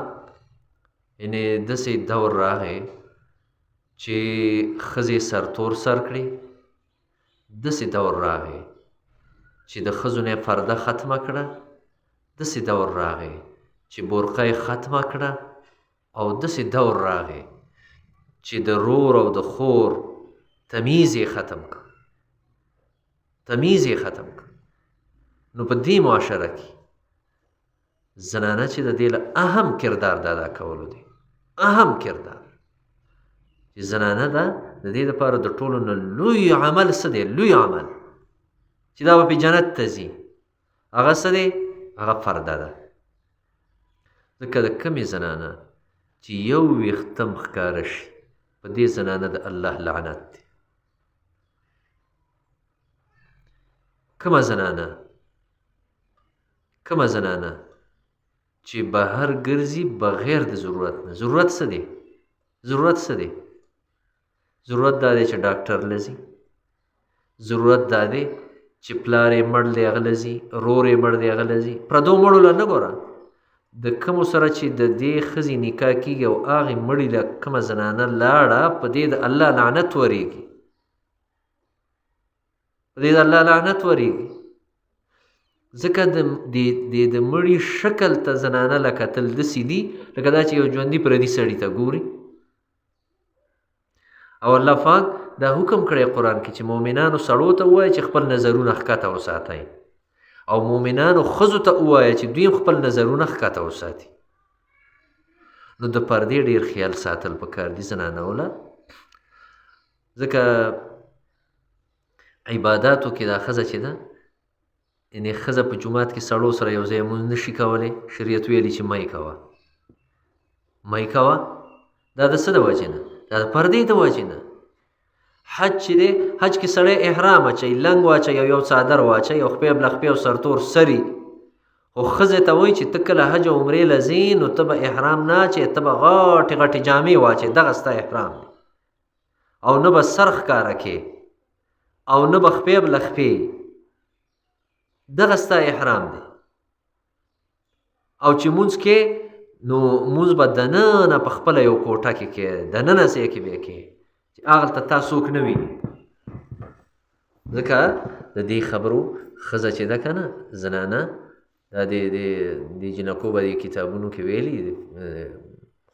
[SPEAKER 1] یعنې داسې دور راغی چې ښځې سرتور سر کړي داسې دور راغی چې د ښځو نه پرده ختمه کړه داسې دور راغی چې برقه یې ختمه کړه او داسې دور راغی چې د رور او د خور تمیز یې ختم کړ نو په دې معاشره کې زنانه چې د دې له اهم کردار د ادا کولو دی اهم کردار چې زنانه ده د دې لپاره د ټولو نه لوی عمل څه دی لوی عمل چې دا به په جنت ته ځي هغه څه دی هغه پرده ده ځکه د کمې زنانه چې یو ویښته م ښکاره شي په دې زنانه د الله لعنت دی کومه زنانه چې بهر ګرځي بغیر د ضرورت نه ضرورت څه دی ضرورت دا دی چې ډاکټر لځي ضرورت دا دی چې پلار یې مړ دی هغه لځي، رور یې مړ دی هغه لځي. پردو مړو له نه ګوره، د کومو سره چې د دې ښځې نکاح کېږي او هغې مړي له کومه زنانه لاړه، په دې د الله لعنت ورېږي، په دې د الله لعنت ورېږي. ځکه د مړي شکل ته زنانه له کتل داسې دي لکه دا چې یو ژوندي پردي سړي ته ګوري. او الله پاک دا حکم کړی قرآن کې چې مؤمنانو سړو ته ووایي چې خپل نظرونه ښکته وساتئ، او مؤمنانو ښځو ته ووایه چې دوی خپل نظرونه ښکته وساتي. نو د پردې ډېر خیال ساتل پکار دي زنانو له، ځکه عباداتو کې دا ښځه چې ده، یعنې ښځه په جومات کې سړو سره یو ځای مونځ نشي کولی. شریعت ویلي چې مه یې کوه، مه یې کوه. دا د څه د وجې نه؟ دا د پردې د وجې نه. حج چې دی، حج کې سړی احرام اچوي، لنګ واچوي او یو څادر واچوي او خپې بلخپې او سرتور سري. خو ښځې ته وایي چې ته کله حج او عمرې له ځې نو ته به احرام نه اچوې، ته به غټې غټې جامې واچوې، دغه ستا احرام دی. او نه به سر ښکاره کې او نه به خپې بلخپې، دغه ستا احرام دی. او چې مونځ کې نو مونځ به دننه په خپله یو کوټه کې کې دننه ځای کې به یې کې چې هغلته تا څوک نه ویني. ځکه د دې خبرو ښځه چې ده که نه، زنانه، دا د جنکو به د کتابونو کې ویلي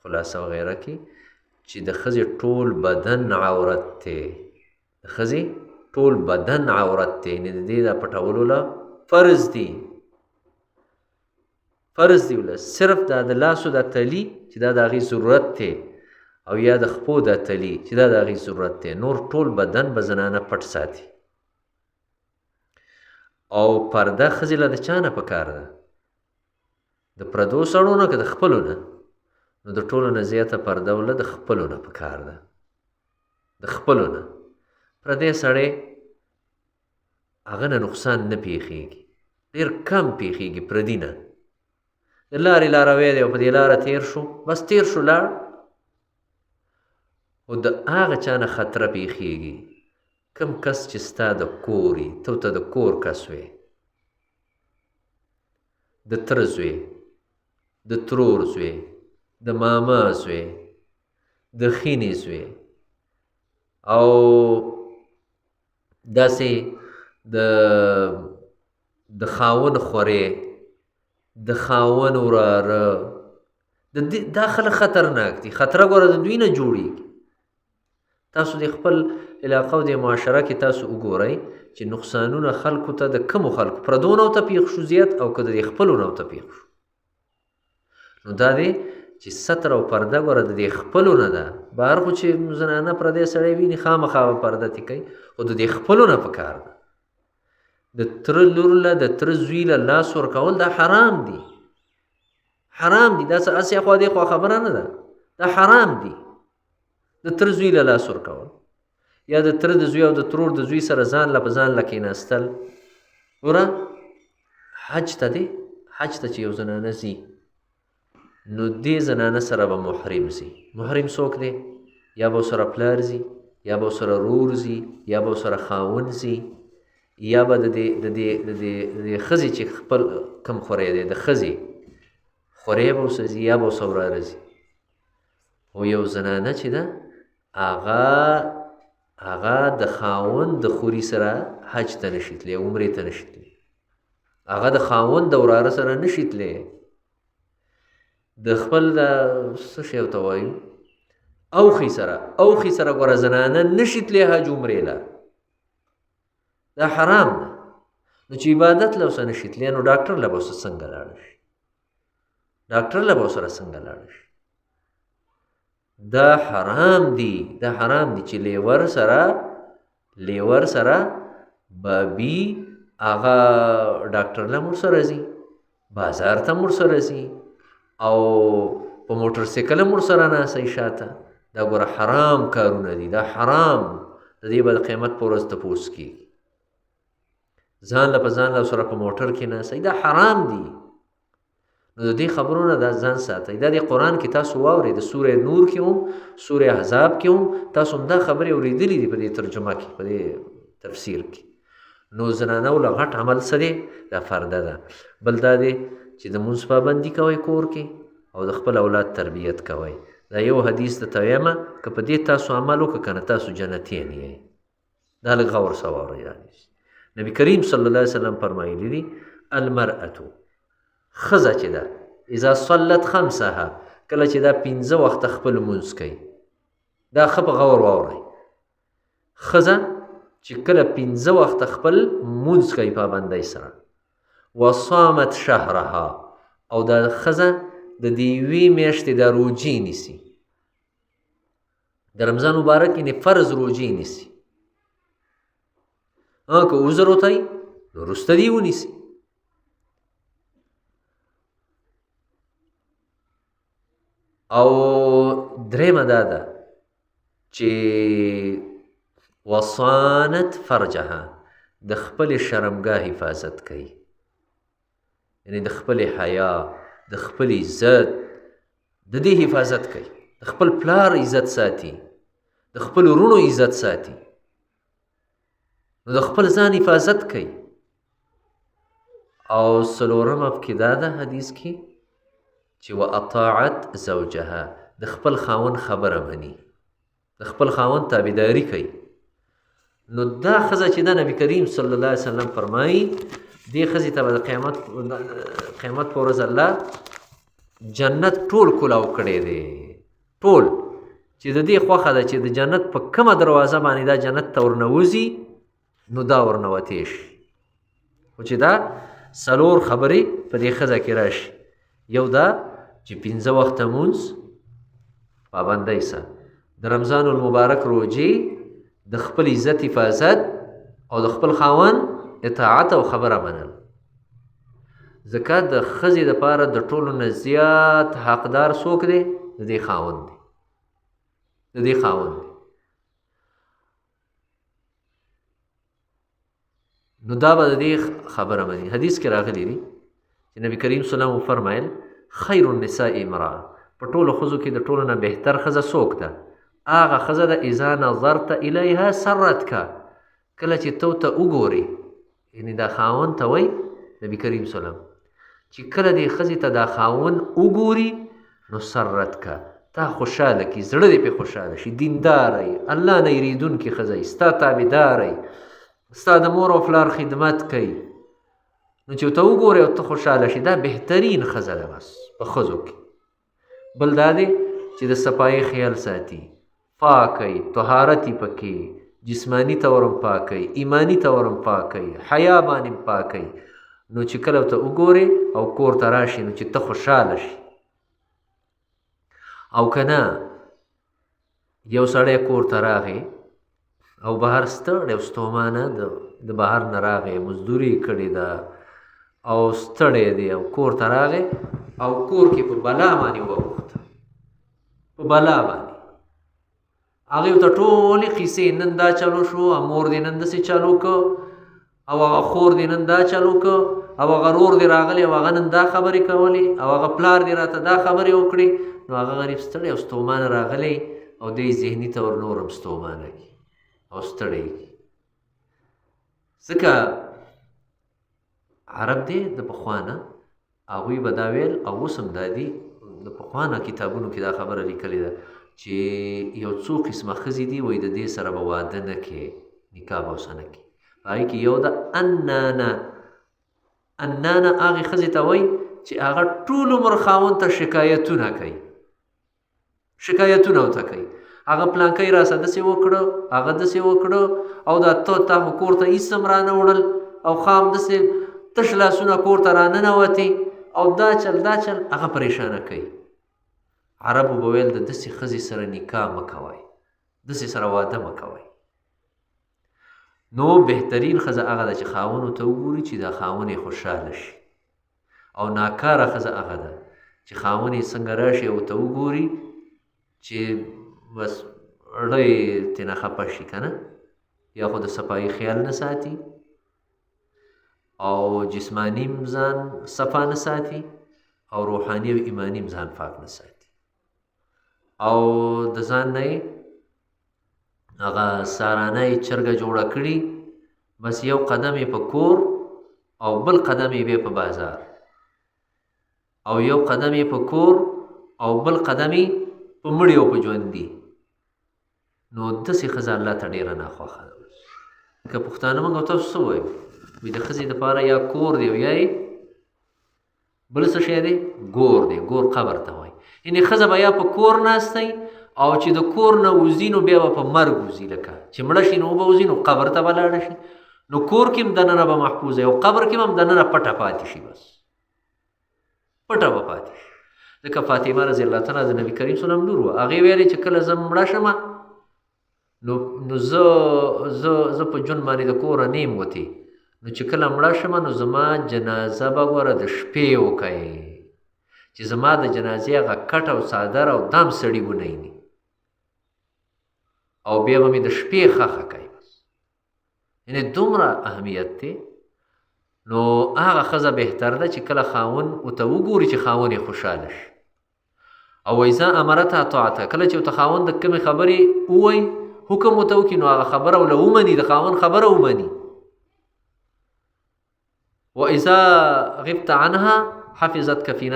[SPEAKER 1] خلاصه وغیره کې چې د ښځې ټول بدن عورت دی، د ښځې ټول بدن عورت دی، یعنې د دې دا پټولو له فرض دی، فرض دی وله. صرف دا د لاسو دا تلی چې دا د هغې ضرورت دی، او یا د خپو دا تلی چې دا د هغې ضرورت دی، نور ټول بدن به زنانه پټ ساتي. او پرده ښځې له د چا نه پکار ده؟ د پردو سړو نه که د خپلو نه؟ نو د ټولو نه زیاته پرده وله د خپلو نه پکار ده، د خپلو نه. پردی سړی هغه نه نقصان نه پیښیږي، ډېر کم پیښیږي پردي نه. د لارې لاروی دی او په دې لاره تیر شو، بس تیر شو لاړ. خو د هغه چا نه خطره پیښیږي کم کس چې ستا د کور وي، ته ورته د کور کس وې، د تره زوی، د ترور زوی، د ماما زوی، د خینې زوی، او داسې د خاون خورې، د خاون وراره، دا خلک خطرناک دي. خطره ګوره د دوی نه جوړېږي. تاسو د خپل علاقه او د معاشره کې تاسو وګورئ چې نقصانونه خلکو ته د کمو خلکو، پردو نه ورته پېښ شو زیات، او که د خپلو نه ورته پېښ شو. نو دا دی چې ستر او پرده ګوره د دې خپلو نه ده. بهر خو چې زنانه پردی سړی ویني خامخا به پرده تې کوي، خو د دې خپلو نه پکار ده. د تره لور له، د تره زوی له لاس ورکول دا حرام دي، حرام دي. دا څه هسې خوا دې خوا خبره نه ده، دا حرام دي. د تره زوی له لاس ورکول، یا د تره د زوی او د ترور د زوی سره ځان له په ځان له کېناستل. ګوره حج ته دی، حج ته چې یو زنانه ځي نو دې زنانه سره به محرم ځي. محرم څوک دی؟ یا به ورسره پلار ځي، یا به ورسره رور ځي، یا به ورسره خاون ځي، یا به د دې ښځې چې خپل کم خوری دی د ښځې خوری به ورسره ځي، یا به ورسره وراره ځي. خو یو زنانه چې ده هغه د خاوند د خوري سره حج ته نشي تللی، عمرې ته نشي تللی، هغه د خاوند د وراره سره نشي تللی، د خپل د څه شی ورته وایو اوښي سره ګوره زنانه نشي تللی حج عمرې له، دا حرام ده. نو چې عبادت له ورسره نشي تللی نو ډاکټر له به ورسره څنګه لاړه شي؟ ډاکټر له به ورسره څنګه لاړه شي؟ دا حرام دي، دا حرام دي چې لیور سره بابي هغه ډاکټر له مور سره ځي، بازار ته مور سره ځي، او په موټر سایکل مور سره ناستئ شاته. دا ګوره حرام کارونه دي، دا حرام. د دې به د قیامت په ورځ تپوس کېږي. ځان له په ځان له سره په موټر کې ناستئ، دا حرام دي. نو د دې خبرونه دا ځان ساتئ. دا د قرآن کې تاسو واورئ، د سوره نور کې هم، سوره احزاب کې هم تاسو هم دا خبرې اورېدلې دي په دې ترجمه کې، په دې تفسیر کې. نو زنانو له غټ عمل څه دی؟ دا فرده ده. بل دا دی چې د مونځ پابندي کوئ کور کې او د خپل اولاد تربیت کوئ. دا یو حدیث درته ویمه، که په دې تاسو عمل وکړه که نه تاسو جنتیان یئ. دا لږ غور سره واورئ. نبي کریم صلی الله علیه وسلم فرمایلی دي المرأة ښځه چې ده اذا صلت خمسها کله چې دا 5 وخته خپل لمونځ کوي. دا ښه په غور واورئ. ښځه چې کله 5 وخته خپل لمونځ کوي پابندۍ سره، وصامت شهرها او دا ښځه د دې یوې میاشتې دا روجې نیسي، د رمضان مبارک یعنې فرض روجې نیسي. که عذر وتی نو وروسته دې ونیسي. او درېیمه دا ده چې وصانت فرجها د خپل شرمګاه حفاظت کوي، یعنی د خپل حیا د خپل عزت د دې حفاظت کوي، د خپل پلار عزت ساتي، د خپل ورونو عزت ساتي، نو د خپل ځان حفاظت کوي. او څلورمه پکې دا ده حدیث کې چې واطاعت زوجها د خپل خاوند خبره مني، د خپل خاوند تابعداري کوي. نو دا ښځه چې ده نبي کریم صلی الله علیه وسلم فرمایي دې ښځې ته به د قیامت په ورځ الله جنت ټول کلاو کړی دی، ټول چې د دې خوښه ده چې د جنت په کومه دروازه باندې دا جنت ته ورنوځي نو دا ورنوتی شي. خو چې دا 4 خبرې په دې ښځه کې راشي. یو دا چې 5 وخته مونځ پابندۍ سره، د رمضان المبارک روجې، د خپل عزت حفاظت او د خپل خاوند اطاعت او خبره منل. ځکه د ښځې دپاره د ټولو نه زیات حقدار څوک دی؟ د دې خاوند دی، د دې خاوند دی. نو دا به د دې خبره مني. حدیث کې راغلی دی چې نبی کریم صلی الله علیه وسلم فرمایل خیر النساء امرأة، په ټولو ښځو کې د ټولو نه بهتر ښځه څوک ده؟ هغه ښځه ده اذا نظرت الیها سرتک، کله چې تو ته وګورې، یعنې دا خاوند ته وایي نبي کریم صلی الله علیه وسلم چې کله دې ښځې ته دا خاوند وګوري نو سرتک، تا خوشحاله کي، زړه دې پې خوشحاله شي، دینداره یې، الله نه یریدونکې ښځه یې، ستا تابعداره یې، ستا د مور او پلار خدمت کوي، نو چې ته وګورې او ته خوشحاله شي، دا بهترین ښځه ده بس په ښځو کې. بل دا دی چې د صفایي خیال ساتي، پاکوي، طهارت یې پکې، جسمانی طورم پاکوي، ایمانی طورم پاکوي، حیا باندې پاکوي، نو چې کله ته وګورې او کور ته راشي نو چې ته خوشحاله شي. او که نه یو سړی کور ته راغی او بهر ستړی او ستومانه د بهر نه راغی، مزدوري کړې ده او ستړی دی او کور ته راغی او کور کې په بلا باندې واوښته، په بلا باندې هغې ورته ټولې قیسې، نن دا چلو شو، مور دې نن داسې چلو که، او هغه خور دې نن دا چلو که، او هغه رور دې راغلی او هغه نن دا خبرې کولې، او هغه پلار دې راته دا خبرې وکړې. نو هغه غریب ستړی او ستومانه راغلی او دی ذهني طور نورم ستومانه وي او ستړی وي. ځکه عرب دی د پخوا نه، هغوی به دا ویل او اوس هم دا دي، د پخوا نه کتابونو کې دا خبره لیکلې ده چې یو څو قسمه ښځې دي وایي د دې سره به واده نه کې، نکاح به ورسره نه کې. هغې کې یو ده انانه. انانه هغې ښځې ته وایي چې هغه ټول عمر خاوند ته شکایتونه کوي، شکایتونه ورته کوي، هغه پلانکی راسه داسې وکړه، هغه داسې وکړه، او دا تا خو کور ته هېڅ هم رانه وړل، او خام داسې تش لاسونه کور ته راننوتې، او دا چل دا چل، هغه پریشانه کوي. عربو به ویل د داسې ښځې سره نکاح مه کوئ، داسې سره واده مه کوئ. نو بهترین ښځه هغه ده چې خاوند ورته وګوري چې دا خاوند یې خوشحاله شي، او ناکاره ښځه هغه ده چې خاوند یې څنګه راشي او ورته وګوري چې بس زړه یې ترېنه خفه شي که نه، یا خو د صفایي خیال نه ساتي او جسماني ځان صفا نه ساتي او روحاني او ایماني ځان پاک نه ساتي، او د ځان نه یې هغه سارانه یې چرګه جوړه کړي بس یو قدم یې په کور او بل قدم یې بیا په بازار، او یو قدم یې په کور او بل قدم یې په مړي او په ژوندي. نو داسې ښځه الله ته ډېره ناخوښه ده. که پښتانه موږ او تاسو څه وایو، وایي د ښځې دپاره یا کور دی او یا یې بل څه شی دی، ګور دی. ګور قبر ته وایي. یعنې ښځه به یا په کور ناستی او چې د کور نه وځي نو بیا به په مرګ وځي، لکه چې مړه شي نو به وځي نو قبر ته به لاړه شي. نو کور کې هم دننه به محفوظه او قبر کې هم دننه پټه پاتې شي، بس پټه به پاتې شي. ځکه فاطمه رضی الله تعالی د نبي کریم صلی الله علیه وسلم لور وه. هغې ویلې چې کله زه مړه شمه نو زه په ژوند باندې د کوره نه یم وتې، نو چې کله مړه شمه نو زما جنازه به ګوره د شپې وکئ، چې زما د جنازې هغه کټ او څادر او دام سړي ونیني او بیا به مې د شپې ښخه کوي. بس یعنې دومره اهمیت دی. نو هغه ښځه بهتر ده چې کله خاوند ورته وګوري چې خاوند یې خوشحاله شي. او وایذا امرتها طاعتها، کله چې ورته خاوند د کومې خبرې ووایي، حکم ورته وکړي، نو هغه خبره له ومني، د خاوند خبره ومني. واذا غبت عنها حفظتك في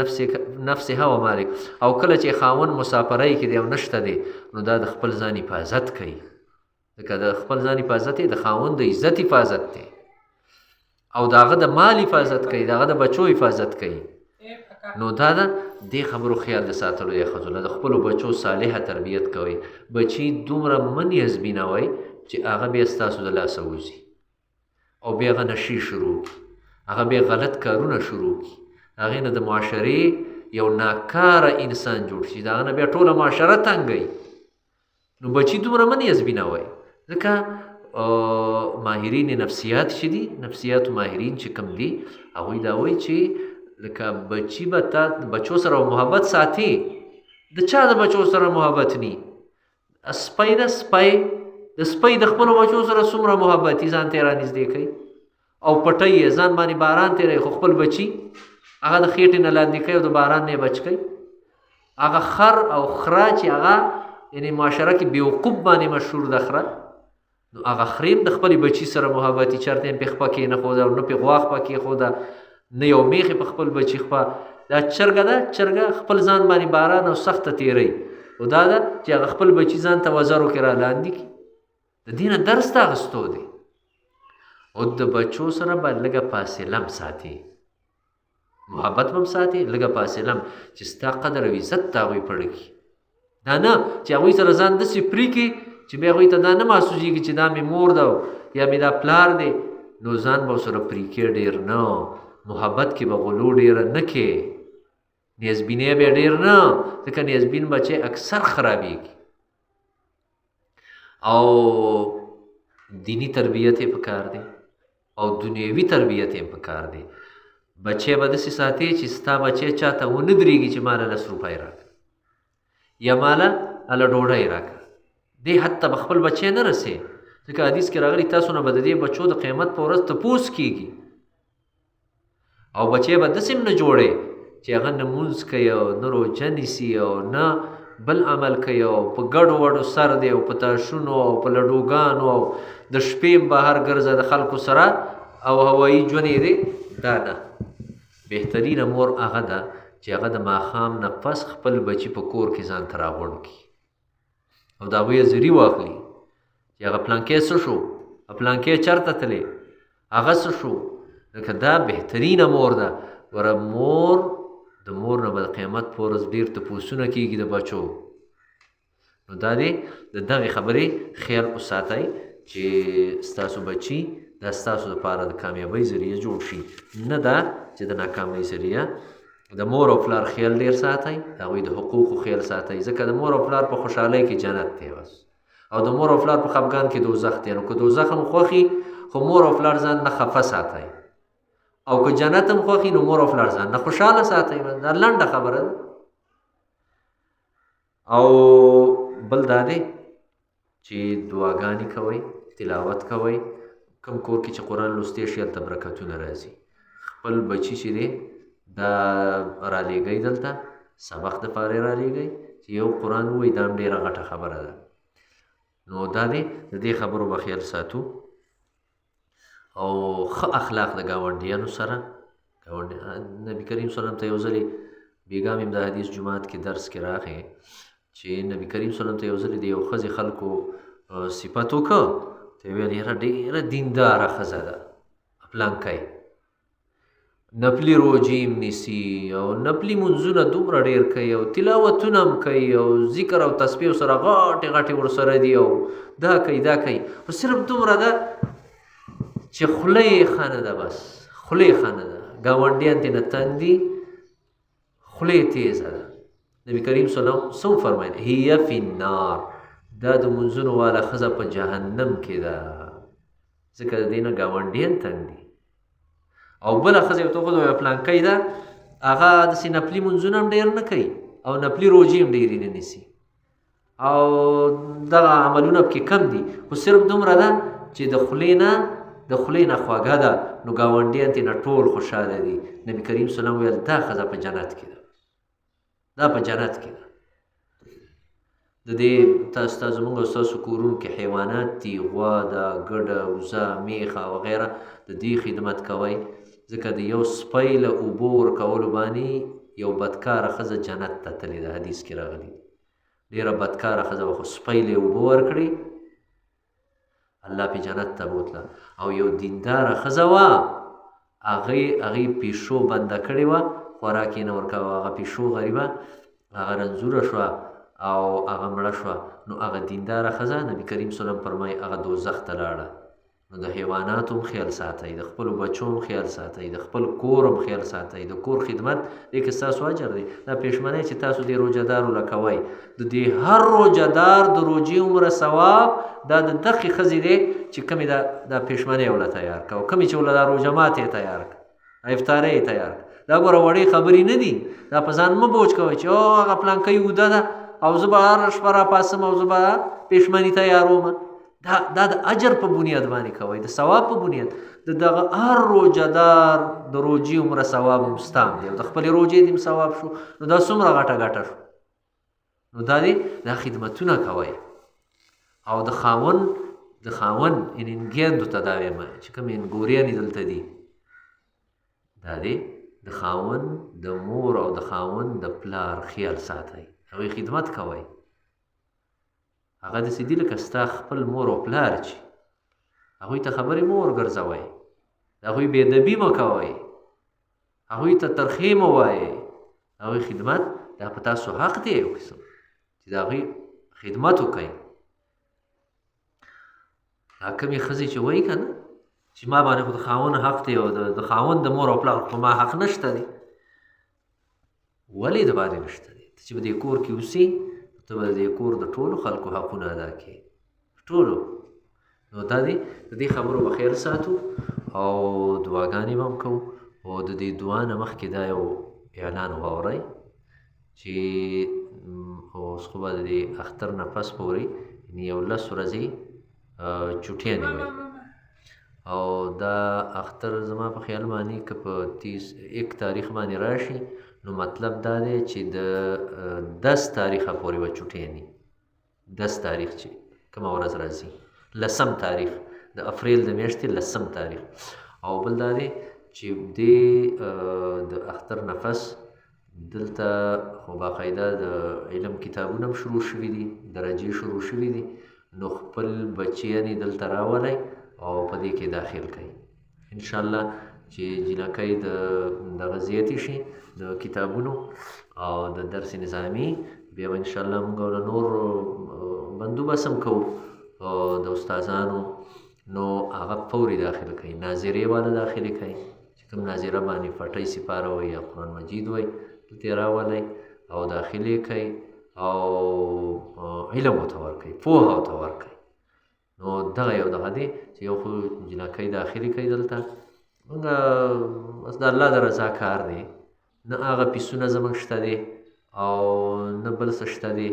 [SPEAKER 1] نفسها ومالك، او کله چې خاوند مسافرۍ کې دی او نشته دی، نو دا د خپل ځان حفاظت کوي. ځکه د خپل ځان حفاظت دی، د خاوند د عزت حفاظت دی، او د هغه د مال حفاظت کوي، د هغه د بچو حفاظت کوي. نو دا ده دې خبرو خیال د ساتلو دی. ښځو له د خپلو بچو صالحه تربیت کوئ. بچي دومره مه نیازبینوئ چې هغه بیا ستاسو د لاسه وځي او بیا هغه نشي شروع کړي، هغه بیا غلط کارونه شروع کړي، هغې نه د معاشرې یو ناکاره انسان جوړ شي، د هغه نه بیا ټوله معاشره تنګوي. نو بچي دومره مه نیازبینوئ. ځکه ماهرین نفسیات چې دي، نفسیاتو ماهرین چې کوم دي، هغوی دا وایي چې لکه بچي به تا بچو سره محبت ساتي. د چا د بچو سره محبت نی؟ سپی د سپی د خپلو بچو سره څومره محبت یې ځان ته یې رانږدې کوي او پټی یې ځان باندې باران تېروي، خو خپل بچي هغه د خېټې نه لاندې کوي او د باران نه یې بچ کوي. هغه خر او خره چې هغه یعنې معاشره کې بېوقوف باندې مشهور ده خره، نو هغه خریم د خپلې بچي سره محبت یې چېرته یې پې خپه کېنښوده او نه پې غوا خپه کېښوده، نه یو میخې په خپل بچي خپه. دا چرګه ده، چرګه خپل ځان باندې باران او سخته تېروي، او دا ده چې هغه خپل بچي ځان ته وزرو کې را لاندې کړي. د دې نه درس ته اخیستو دی. او د بچو سره به لږه فاصله هم ساتي، محبت به هم ساتي، لږه فاصله هم، چې ستا قدر او عزت ته هغوی پړه کړي. دا نه چې هغوی سره ځان داسې پرې کړي چې بیا هغوی ته دا نه محسوسېږي چې دا مې مور ده یا مې دا پلار دی، نو ځان به ورسره پرې کړي ډېر نه، محبت کې به غلو ډېره نه کې، نیازبینۍ به ډېر نه، ځکه نیازبین بچی اکثر خرابېږي. او دینی تربیت یې پکار دی او دنیوي تربیت یې پکار دی. بچی به داسې ساتي چې ستا بچی چاته ونه درېږي چې ماله 10 روپۍ راکړه یا ماله هله ډوډۍ راکړه. دې حد ته به خپل بچی نه رسې، ځکه حدیث کې راغلي تاسو نه به د دې بچو د قیامت په ورځ تپوس کېږي. او بچی به داسې هم نه جوړې چې هغه نه مونځ کوي او نه روژه نیسي او نه بل عمل کوي او په ګډو وډو سر دی او په تاشونو او په لډوګانو او د شپې بهر ګرځه د خلکو سره او هوایي ژوند یې دی. دا نه، بهترینه مور هغه ده چې هغه د ماښام نه پس خپل بچي په کور کې ځان ته راغونډ کړي او د هغوی زري واخلي چې هغه پلانکی څه شو، پلانکی چېرته تللی، هغه څه شو. لکه دا بهترینه مور ده. وره مور د مور نه به د قیامت په ورځ ډېر تپوسونه کېږي د بچو. نو دا دی د دغې خبرې خیال وساتئ چې ستاسو بچي دا ستاسو دپاره د کامیابۍ ذریعه جوړ شي، نه دا چې د ناکامۍ ذریعه. د مور او پلار خیال ډېر ساتئ، د هغوی د حقوقو خیال ساتئ، ځکه د مور او پلار په خوشحالۍ کې جنت دی بس، او د مور او پلار په خفګان کې دوزخ دی. نو که دوزخ هم خوښي خو مور او پلار ځان نه خفه ساتئ، او که جنت هم خوښي نو مور او پلار ځان نه خوشحاله ساتئ. دا لنډه خبره ده. او بل دا دی چې دعاګانې کوئ، تلاوت کوئ. کوم کور کې چې قرآن لوستی شي هلته برکتونه راځي. خپل بچي چې دی دا رالیږئ دلته سبق دپاره یې رالیږئ چې یو قرآن ووایي، دا هم ډېره غټه خبره ده. نو دا دی د دې خبرو به خیال ساتو. او ښه اخلاق د ګاونډیانو سره. نبی کریم صلی الله علیه وسلم ته یو ځلې بیګا مې د حدیث جماعت کې درس کې راغی چې نبی کریم صلی الله علیه وسلم ته یو ځلې د یو ښځې خلکو صفت وکړ، ته یې ویل یاره ډېره دینداره ښځه ده، پلانکی نفلي روجې هم نیسي او نفلي منځونه دومره ډېر کوي او تلاوتونه هم کوي او ذکر او تسبیح سره غاټې غاټې ورسره دي او دا کوي دا کوي، خو صرف دومره ده چې خوله یې ښه نه ده، بس خوله یې ښه نه ده، ګاونډیان ترې نه تنګ دي، خوله یې تیزه ده. نبي کریم صلی الله علیه وسلم څه وفرمیل؟ هي فی النار، دا د منځونو والا ښځه په جهنم کې ده، ځکه د دې نه ګاونډیان تنګ دي. او بله ښځه یو ته وښوده پلانکی ده، هغه داسې نفلي منځونه هم ډېر نه کوي او نفلي روژې هم ډېرې نه نیسي او دغه عملونه پکې کم دي، خو صرف دومره ده چې د خولې نه خوږه ده، نو ګاونډیان ترې نه ټول خوشحاله دي. نبي کریم صلی الله علیه وسلم ویل دا ښځه په جنت کې ده، دا په جنت کې ده. د دې تاسو زموږ او ستاسو کورونو کې حیوانات دي، غوا ده، ګډه، وزه، میخه وغیره، د دې خدمت کوئ، ځکه د یو سپی له اوبو ورکولو باندې یو بدکاره ښځه جنت ته تللې ده، حدیث کې راغلي. ډېره بدکاره ښځه وه، خو سپی له اوبو ورکړې الله پې جنت ته بوتله. او یو دینداره ښځه وه، هغې پیشو بنده کړې وه، خوراک یې نه ورکوه، هغه پیشو غریبه هغه رنځوره شوه او هغه مړه شوه، نو هغه دینداره ښځه نبي کریم صلی الله علیه وسلم فرمایي هغه دوزخ ته لاړه. نو د حیواناتو هم خیال ساتئ، د خپلو بچو هم خیال ساتئ، د خپل کور هم خیال ساتئ، د کور خدمت دې کې ستاسو اجر دی. دا پېشمنۍ چې تاسو دې روژهدارو له کوئ، د دې هر روژهدار د روژې عمره ثواب دا د دغې ښځې دی چې کومې دا پېشمنۍ ورله تیار کړه او کومې چې ورله دا روژه ماتې یې تیار کړه، افطارۍ یې تیار کړه. دا ګوره وړې خبرې نه دي، دا په ځان مه بوج کوئ چې هغه پلانکی اوده ده او زه به هره شپه راپاڅم او زه به پېشمني تیاروم. دا د اجر په بنیاد باندې کوئ، د ثواب په بنیاد. د دغه هر روژهدار د روژې عمره ثواب هم ستا دی او د خپلې روژې دې هم ثواب شو، نو دا څومره غټه ګټه شو. نو دا خدمتونه کوئ. او د خاوند انګیندو ته دا وایم چې کوم انګوریانې دلته دي، دا دی د خاوند د مور او د خاوند د پلار خیال ساتئ، هغوی خدمت کوئ. هغه داسې دي لکه ستا خپل مور او پلار چې هغوی ته خبرې مه ورګرځوئ، د هغوی بېادبي مه کوئ، هغوی ته ترخې مه وایئ، هغوی خدمت دا په تاسو حق دی یو قسم چې د هغوی خدمت وکئ. دا کومې ښځې چې وایي که نه چې ما باندې خو د خاوند حق دی او د خاوند د مور او پلار په ما حق نشته دی، ولې د باندې نشته دی؟ ته چې په دې کور کې اوسې ته به د دې کور د ټولو خلکو حقونه ادا کړې، ټولو. نو دا دی د دې خبرو به خیال ساتو او دعاګانې به هم کوو. او د دې دعا نه مخکې دا یو اعلان واورئ چې اوس خو به د دې اختر نه پس پورې یعنې یو 10 ورځې چوټیانې وي او دا اختر زما په خیال باندې که په 1 تاریخ باندې راشي نو مطلب دا دی چې د 10 تاریخه پورې به چوټیانې، 10 تاریخ چې کومه ورځ راځي، 10 تاریخ د اپریل د میاشتې 10 تاریخ. او بل دا دی چې د اختر نفس دلته خو باقاعده د علم کتابونه هم شروع شوي دي، درجې شروع شوي دي، نو خپل بچیانې دلته راولئ او په دې کې داخل کړئ انشاءالله چې جنکۍ دغه زیاتې شي د کتابونو او د درس نظامي. بیا به انشاءالله موږ له نور بندوبست هم کوو د استادانو، نو هغه فوري داخل کړئ، ناظرې والا داخلې کړئ چې کوم ناظره باندې پټۍ سپاره وي یا قرآن مجید وي دلته یې راولئ او داخلې کړئ او علم ورته ورکړئ، پوهه ورته ورکړئ. نو دغه یو دغه دی چې یو خو جنکۍ داخلي کوي دلته، موږ بس د الله د رضا کار دی، نه هغه پیسونه زموږ شته دی او نه بل څه شته دی،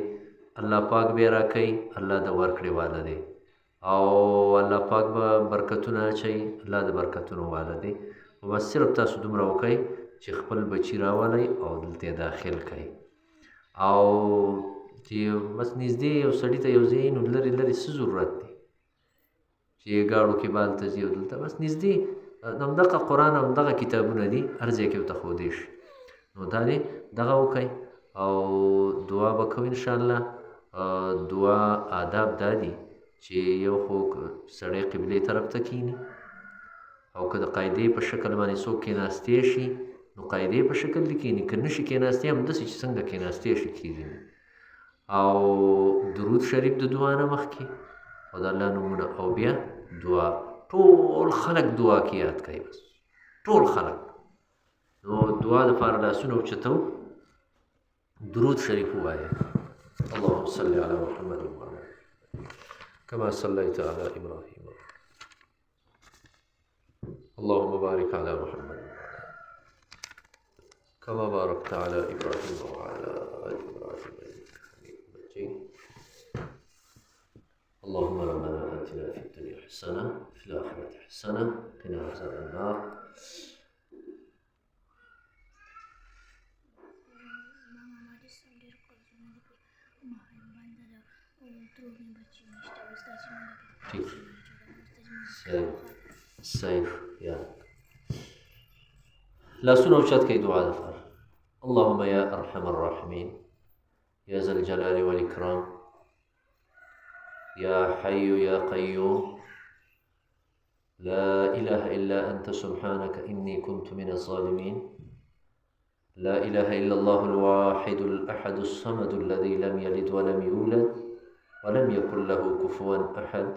[SPEAKER 1] الله پاک به یې راکوي، الله د ورکړې والا دی او الله پاک به برکتونه اچوي، الله د برکتونو والا دی. بس صرف تاسو دومره وکئ چې خپل بچي راولئ او دلته یې داخل کړئ. او چې بس نږدې یو سړي ته یو ځای نو لرې څه ضرورت دی چې ګاړو کې بال ته ځي او دلته بس نږدې همدغه قرآن او همدغه کتابونه دي، هر ځای کې ورته ښودی شي. نو دا دی دغه وکئ او دعا به کوئ انشاءالله. دعا آداب دا دي چې یو خو سړی قبلې طرف ته کیني، او که د قاعدې په شکل باندې څوک کېناستی شي نو قاعدې په شکل دې کیني، که نشي کېناستی همداسې چې څنګه کېناستی شي کېږي. او درود شریف د دعا نه مخکې او د الله نومونه او بیا دعا. ټول خلک دعا کې یاد کوي، بس ټول خلک. نو دعا دپاره لاسونه اوچتو، درود شریف ووایه. اللهم صل علی محمد وعلى كما صليت على إبراهيم، اللهم بارك على محمد كما باركت على إبراهيم وعلى آل إبراهيم إنك حميد مجيد. اللهم ربنا آتنا في الدنيا حسنة وفي الآخرة حسنة وقنا عذاب النار. صحیح یا لاسونه اوچت کړئ دعا دپاره. اللهم یا ارحم الراحمین، یا ذا الجلال والإکرام، یا حی یا قیوم، لا إله إلا أنت سبحانك إني كنت من الظالمين. لا إله إلا الله الواحد الأحد الصمد الذي لم يلد ولم يولد ولم يكن له كفوا أحد.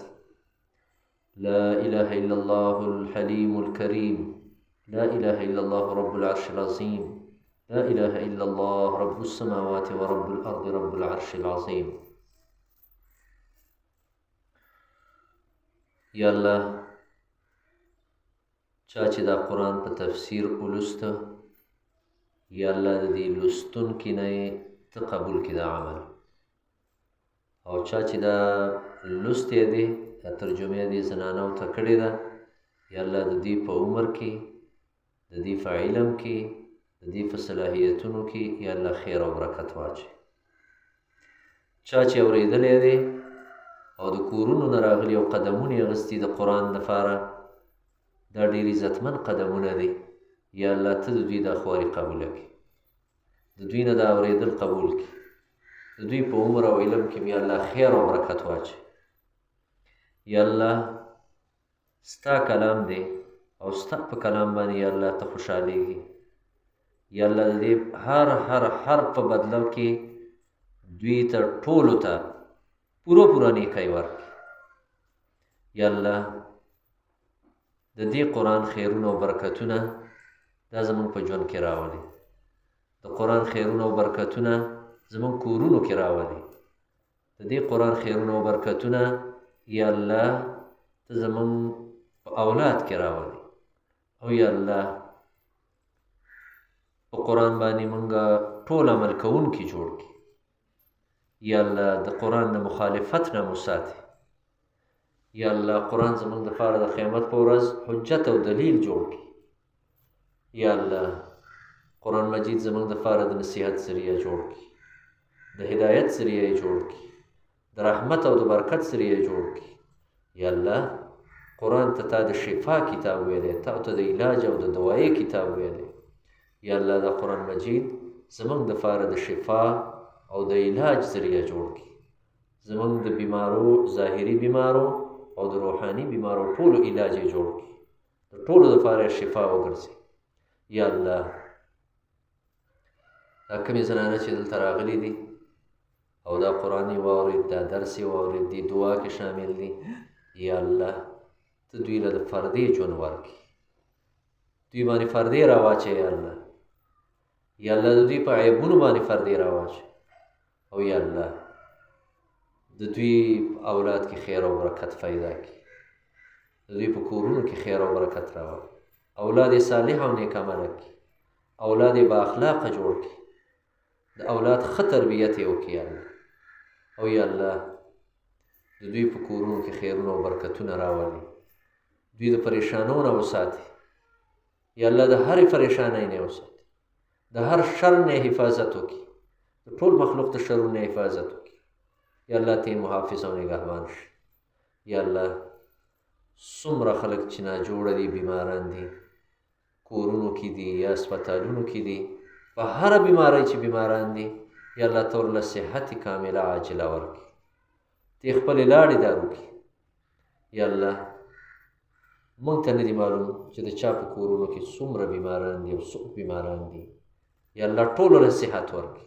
[SPEAKER 1] لا إله إلا الله الحليم الكريم. لا إله إلا الله رب العرش العظيم. لا إله إلا الله رب السماوات ورب الأرض رب العرش العظيم. یا الله چا چې دا قرآن په تفسیر ولسته، یا الله د دې لوستونکي نه ته قبول کړي دا عمل، او چا چې دا لوستی دی دا ترجمه دې زنانو ته کړې ده، یا الله د دې په عمر کې، د دې په علم کې، د دې په صلاحیتونو کې یا الله خیر او برکت واچوي. چا چې اورېدلی دی او د کورونو نه راغلي او قدمونه یې اخیستي د قرآن لپاره، دا ډېر عزتمن قدمونه دي. یا الله ته د دوی دا خواري قبوله کړي، د دوی نه دا اورېدل قبول کړي، د دوی په عمر او علم کې یا الله خیر او برکت واچوي. یا الله ستا کلام دی او ستا په کلام باندې یا الله ته خوشحالیږي. یا الله د دې هر حرف په بدله کې دوی ته ټولو ته پوره نیکی ورکړي. یا الله د دې قرآن خیرونه او برکتونه دا زمونږ په ژوند کې راولي، د قرآن خیرونه او برکتونه زمونږ کورونو کې راولي، د دې قرآن خیرونه او برکتونه یا الله ته زمونږ په اولاد کې راولي. او یا الله په قرآن باندې مونږه ټول عمل کوونکي جوړ کړي. یا الله د قرآن د مخالفت نه مو ساتي. یا الله قرآن زمونږ دپاره د قیامت په ورځ حجت او دلیل جوړ کړي. یا الله قرآن مجید زمونږ دپاره د نصیحت ذریعه جوړ کړي، د هدایت ذریعه یې جوړ کړي، د رحمت او د برکت ذریعه یې جوړ کړي. یا الله قرآن ته تا د شفا کتاب ویلی، تا ته د علاج او د دوایي کتاب ویلی. یا الله دا قرآن مجید زمونږ دپاره د شفا او د علاج ذریعه جوړ کړي، زمونږ د بیمارو، ظاهري بیمارو او د روحاني بیمارو ټولو علاج یې جوړ کړي، د ټولو دپاره شفا وګرځي. یا الله دا کومې زنانه چې دلته راغلي دي او دا قرآن یې واورېد، دا درس یې واورېد، دې دعا کې شامل دي. یا الله ته دوی له د فردي ژوند ورکړي، دوی باندې فردي راواچوې. یا الله یا الله د دوی په عیبونو باندې فردي راواچوې. او یا الله د دوی اولاد کې خیر او برکت پیدا کړي، د دوی په کورونو کې خیر او برکت راوړي، اولاد یې صالح او نیک عمله کړي، اولاد یې با اخلاقه جوړ کړي، د اولاد ښه تربیت یې وکړي. یا الله او یا الله د دوی په کورونو کې خیرونه او برکتونه راولي، دوی د پریشانو نه وساتي. یا الله د هرې پریشانۍ نه وساتي، د هر شر نه حفاظت وکړي، د ټول مخلوق د شرونو نه حفاظت وکړي. یا الله ته محافظ او نگهبان شي. یا الله څومره خلک چې ناجوړه دي، بیماران دي، کورونو کې دي یا اسپتالونو کې دي، په هره بیمارۍ چې بیماران دي، یا الله ته ورله صحت کامله عاجله ورکړي، ته خپلې لاړې دارو کړي. یا الله موږ ته نه دي معلوم چې د چا په کورونو کې څومره بیماران دي او څوک بیماران دي. یا الله ټولو له صحت ورکړي،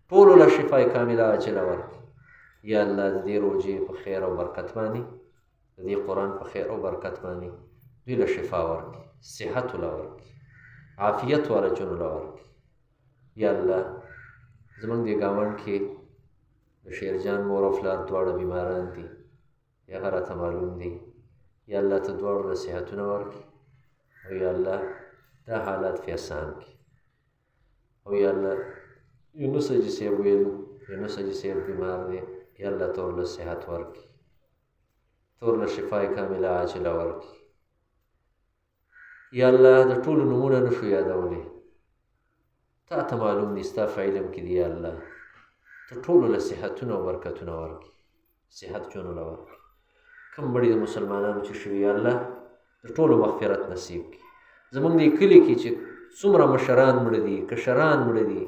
[SPEAKER 1] ټولو له شفای کامله عاجله ورکړي. یا الله د دې روژې په خیر او برکت باندې، د دې قرآن په خیر او برکت باندې دوی له شفا ورکړي، صحت وله ورکړي، عافیت والا ژوند وله ورکړي. یا الله زموږ دې ګاونډ کې د شیرجان مور او پلار دواړه بیماران دي، هغه راته معلوم دي. یا الله ته دواړو له صحتونه ورکړي، او یا الله دا حالات فی آسان کړي. او یا الله یونس حاجي صاحب ویلو، یونس حاجي صاحب بیمار دی، یا الله ته ورله صحت ورکړي، ته ورله شفای کامله عاجله ورکړي. یا الله د ټولو نومونه نه شو یادولی، تا ته معلوم دي، ستا په علم کې دي. یا الله ته ټولو له صحتونه او برکتونه ورکړي، صحت ژوند وله ورکړي. کوم مړي د مسلمانانو چې شوي، یا الله د ټولو مغفرت نصیب کړي. زموږ دې کلي کې چې څومره مشران مړه دي، کشران مړه دي،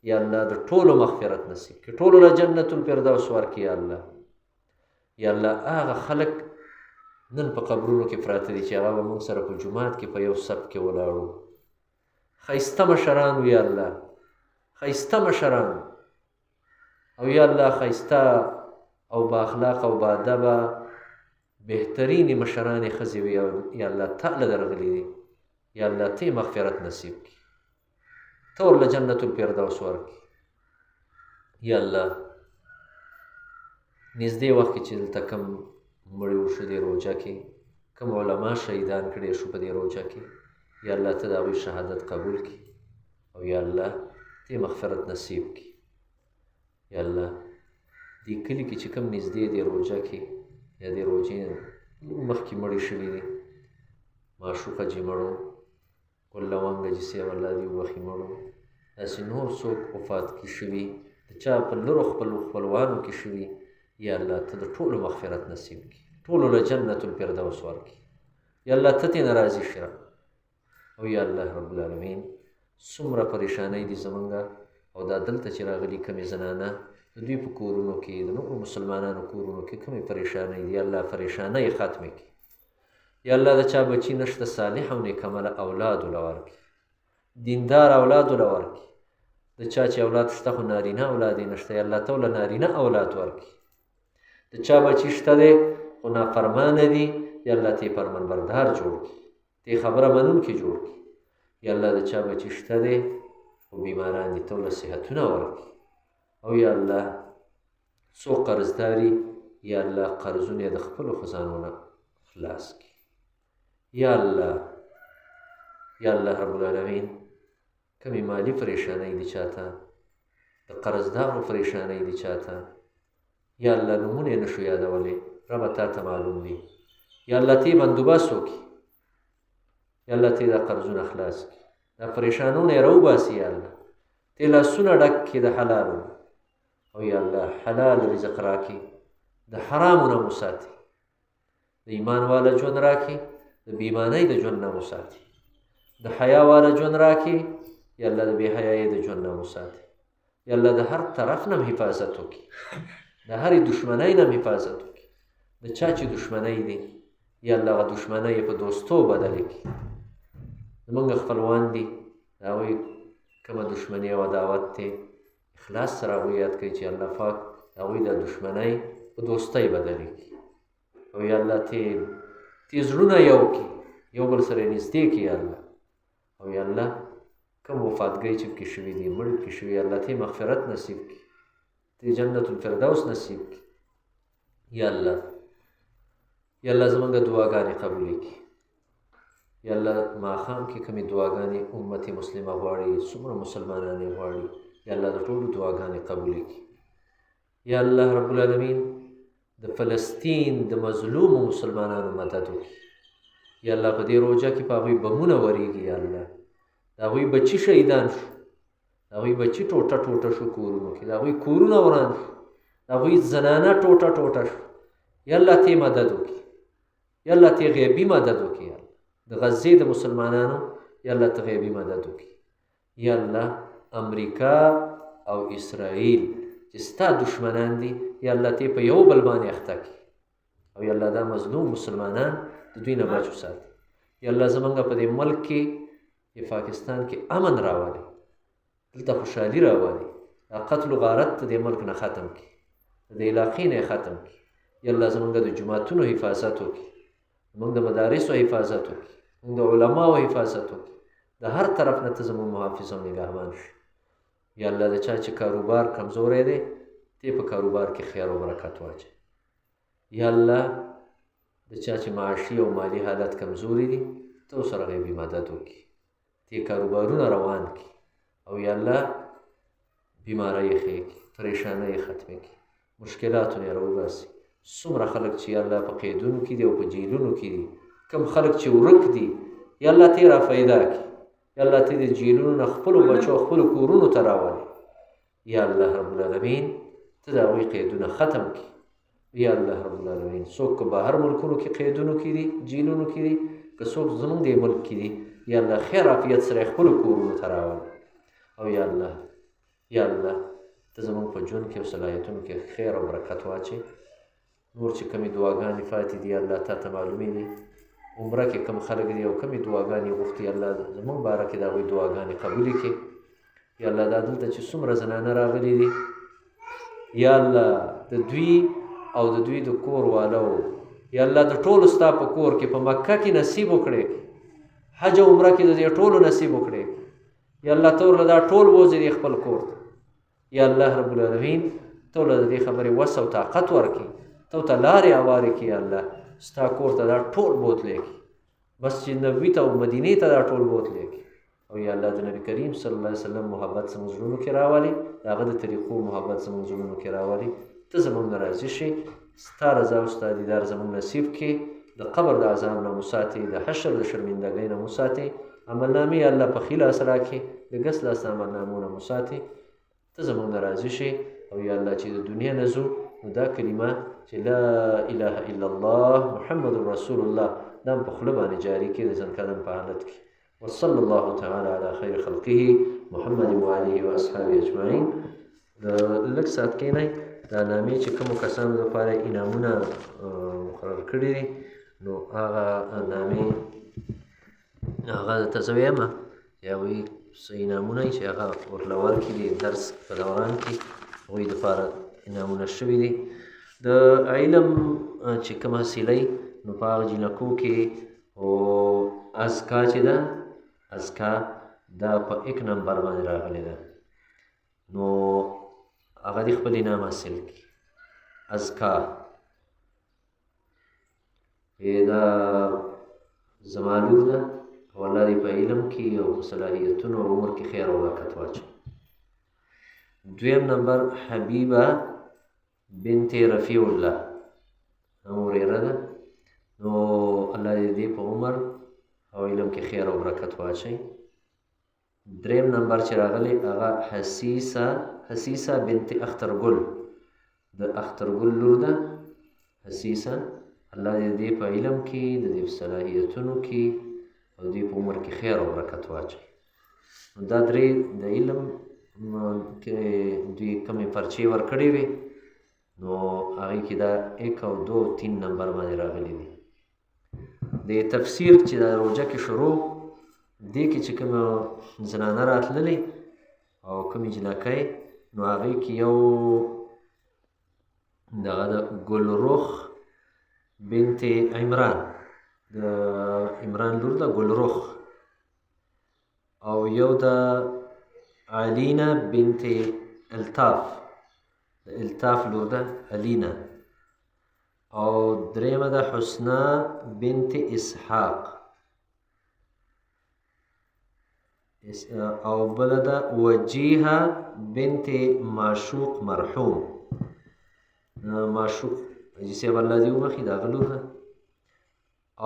[SPEAKER 1] یا الله د ټولو مغفرت نصیب کړي، ټولو له جنت الفردوس ورکړي. یا الله یا الله هغه خلک نن په قبرونو کې پراته دي چې هغه به موږ سره په جومات کې په یو صف کې ولاړو، ښایسته مشران وو. یا الله ښایسته مشران، او یا الله ښایسته او با اخلاق او با ادبه بهترینې مشرانې ښځې وي. یا الله تعالی درغلي دي، یا الله ته مغفرت نصیب کړي، ته ورله جنت الفردوس ورکړي. یا الله نږدې وخت کې چې دلته کم مړي وشو دې روژه کې، کم علما شهیدان کړي شو په دې روژه کې، یا الله ته د هغوی شهادت قبول کړي، او یا الله ته مغفرت نصیب کړي. یا الله دې کلي کې چې کم نږدې دې روژه کې یا دې روژې مخکې مړي شوي دي، معشوقه جي مړو، ګل لونګه جي صاحب الله دې وبخي مړو، داسې نور څوک وفات کې شوي، د چا په لرو خپلوانو کې شوي، یا الله ته د ټولو مغفرت نصیب کړي، ټولو له جنت الفردوس ورکړي. یا الله ته ترې نه راضي شه. او یا الله رب العالمین څومره پریشانۍ دي زمونږ او دا دلته چې راغلي کمې زنانه د دوی په کورونو کې، د نورو مسلمانانو کورونو کې کمې پریشانۍ دي، یا الله پریشانۍ یې ختمې کړي. یا الله د چا بچي نشته، صالح او نیکعمله اولاد وله ورکړي، دیندار اولاد وله ورکړي. د چا چې اولاد شته خو نارینه اولاد یې نشته، یا الله ته وله نارینه اولاد ورکړي. د چا بچي شته دی خو نافرمانه دي، یا الله ته یې فرمانبردار جوړ کړي، ته یې خبره منونکي جوړ کړي. یا الله د چا بچي شته دی خو بیماران دي، ته ورله صحتونه ورکړي. او یا الله څوک قرضداري، یا الله قرضونه یې د خپلو خزانو نه خلاص کړي. یا الله یا الله رب العالمین کمې مالي پریشانۍ دي چاته، د قرضدارو پریشانۍ دي چاته، یا الله نومونه یې نشو یادولی، ربه تا ته معلوم دي. یا الله ته یې بندوبست وکړي، یا الله ته یې دا قرضونه خلاص کړي، دا پریشانونه یې راوباسي. یا الله ته یې لاسونه ډک کړي د حلالو، او یا الله حلال رزق راکړي، د حرامو نه مو ساتي، د ایمان والا ژوند راکړي، د بېایمانۍ د ژوند نه مو ساتي، د حیا والا ژوند راکړي، یا الله د بې حیایۍ د ژوند نه مو ساتي. یا الله د هر طرف نه حفاظت وکړي، د هرې دشمنۍ نه حفاظت وکړي. د چا چې دشمنۍ دي، یا الله هغه دشمنۍ یې په دوستو بدلې کړي. زمونږ خپلوان دي، د هغوی کومه دشمني او عداوت دی، اخلاص سره هغوی یاد کوي چې الله پاک د هغوی دا دشمنۍ په دوستۍ بدلې کړي. او یا الله ته زړونه یو کړي، یو بل سره یې نږدې کړي. یا الله او یا الله کوم وفاتګۍ چې پکې شوي دي، مړ پکې شوي، یا الله ته یې مغفرت نصیب کړي، ته یې جنت الفردوس نصیب کړي. یا الله یا الله زمونږ دعاګانې قبولې کړي. یا الله ماښام کې کومې دعاګانې امت مسلمه غواړي، څومره مسلمانان یې غواړي، یا الله د ټولو دعاګانې قبولې کړي. یا الله رب العالمین د فلسطین د مظلومو مسلمانانو مدد وکړي. یا الله په دې روژه کې په هغوی بمونه ورېږي، یا الله د هغوی بچي شهیدان شو، د هغوی بچي ټوټه ټوټه شو کورونو کې، د هغوی کورونه وران شو، د هغوی زنانه ټوټه ټوټه شو. یا الله ته یې مدد وکړي، یا الله ته غیبي مدد وکړي، د غزې د مسلمانانو یا الله ته غیبي مدد وکړي. یا الله امریکا او اسرائیل چې ستا دشمنان دي یا الله ته په یو بل باندې اخته کړي او یا الله دا مظلوم مسلمانان د دوی نه بچ وساتي. یا الله زمونږ په دې ملک کې پاکستان کې امن راولي، دلته خوشحالي راولي، دا قتل و غارت د دې ملک نه ختم کړي، د علاقې نه ختم کړي. یا الله زمونږ د جوماتونو حفاظت وکړي، زمونږ د مدارسو حفاظت وکړي، زمونږ د علماو حفاظت وکړي، د هر طرف نه ته زمونږ محافظ او نگهبان شي. یا الله د چا چې کاروبار کمزوری دی ته په کاروبار کې خیر او برکت واچوي. یا الله د چا چې معاشي او مالی حالت کمزوري دي ته ورسره غیبي مدد وکړي، ته کاروبارونه روان کړي او یا الله بیماری یې ښې کړي، پریشانۍ یې ختمې کړي، مشکلاتونه یې راوباسي. څومره خلک چې یا الله په قیدونو کې دي او په جیلونو کې دي، کم خلک چې ورک دي یا الله ته یې رافیدا کړي. یا الله ته د جیلونو نه خپلو بچو خپلو کورونو ته راولي. یا الله رب العالمین ته د هغوی قیدونه ختم کړي. یا الله رب العالمین څوک که بهر ملکونو کې قیدونو کې دي، جیلونو کې دي، که څوک زموږ د ملک کې دي، یا الله خیر عافیت سره یې خپلو کورونو ته راولي. او یا الله ته زموږ په ژوند کې او صلاحیتونو کې خیر او برکت واچوي. نور چې کمې دعاګانې پاتې دي الله تا ته معلومې دي. عمره کې کم خلک دي او کمې دعاګانې غوښتي، الله زموږ باره کې د هغوی دعاګانې قبولې کړي. یا الله دا دلته چې څومره زنانه راغلي دي یا الله د دوی او د دوی د کور والو یا الله د ټولو ستا په کور کې په مکه کې نصیب وکړې، حج او عمره کې د دې ټولو نصیب وکړې. یا الله ته ورله دا ټول بوځي خپل کور ته. یا الله رب العالمین ته ورله د دې خبرې وس او طاقت ورکړي، ته ورته لارې هوارې کړي. یا الله ستا کور ته دا ټول بوتلی کړي، مسجد نبوي ته او مدینې ته دا ټول بوتلی کړي. او یا الله د نبي کریم صلی الله علیه وسلم محبت زموږ زړونو کې راولي، د هغه د طریقو محبت زموږ زړونو کې راولي. ته زموږ نه راضي شي، ستا رضا او ستا دیدار زموږ نصیب کړي، د قبر د عذاب نه مو ساتي، د حشر د شرمندګۍ نه مو ساتي، عملنامې یا الله په ښي لاس راکړي، د ګس لاس عملنامو نه مو ساتي. ته زموږ نه راضي شي. او یا الله چې د دنیا نه ځو نو دا کلمه چې لا اله الا الله محمد رسول الله دا په خوله باندې جاري کړي د ځان قدم په حالت کې. وصلی الله تعالی علی خیر خلقه محمد و آله و اصحابه اجمعین. د لږ ساعت کېنئ دا نامې چې کومو کسانو لپاره انعامونه مقرر کړي دي نو هغه نامې هغه درته زه ویمه چې هغوی څه انعامونه چې هغه ورله ورکړي دي درس په دوران کې هغوی دپاره انعامونه شوي دي. د علم چې کوم حاصلوي نو په هغه جینکو کې او ازکا چې ده ازکا دا په 1 نمبر باندې راغلی ده نو هغه دې خپل انعام حاصل کړي. ازکا دا زما لور ده او الله دې په علم کې او صلاحیتونو او عمر کې خیر او برکت واچوي. 2 نمبر حبیبه بنت رفیع الله هورېره ده نو الله دې په عمر او علم کې خیر او برکت واچوي. 3 نمبر چې راغلی هغه حسیسه بنت اخترګل د اخترګل لور ده حسیسه الله دې په علم کې د دې صلاحیتونو کې او دې په عمر کې خیر او برکت واچوي. دا 3 د علم کې دوی کمې پرچې ورکړې وې نو هغې کې دا 1 او 2 او 3 نمبر باندې راغلي دي. د تفسیر چې دا روژه کې شروع دې کې چې کومه زنانه راتللې او کومې جنکۍ نو هغې کې یو دغه د ګلرخ بنت عمران د عمران لور ده ګلرخ او یو د علینا بنت الطاف د الطاف لور ده علینا او 3 ده حسنا بنت اسحاق او بل ده وجیها بنت معشوق مرحوم. معشوق جیسے الله دې وبخي د هغه لور ده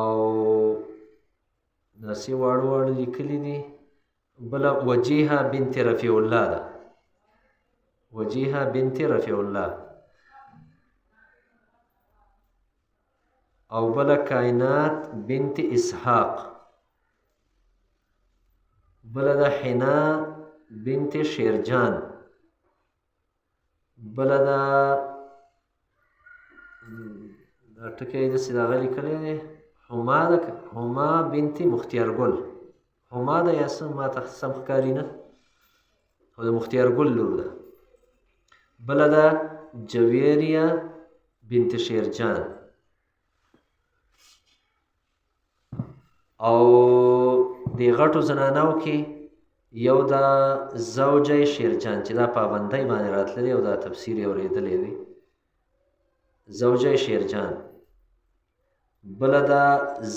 [SPEAKER 1] او داسې واړه واړه لیکلي دي. بله وجیها بنت رفیع الله ده وجیها بنت رفیع الله او بله کائنات بنت اسحاق، بله ده حنا بنت شیرجان، بله ده ټکی داسې د هغه لیکلی دی هما بنت مختیارګل، هما ده یا څه ماته سم ښکاري نه، خو د مختیارګل لور ده. بله ده جویریه بنت شیرجان، او د غټو زنانو کې یو دا زوجه شیرجان چې دا پابندۍ باندې راتللی او دا تفسیر یې اورېدلی دی، زوجه شیرجان. بله دا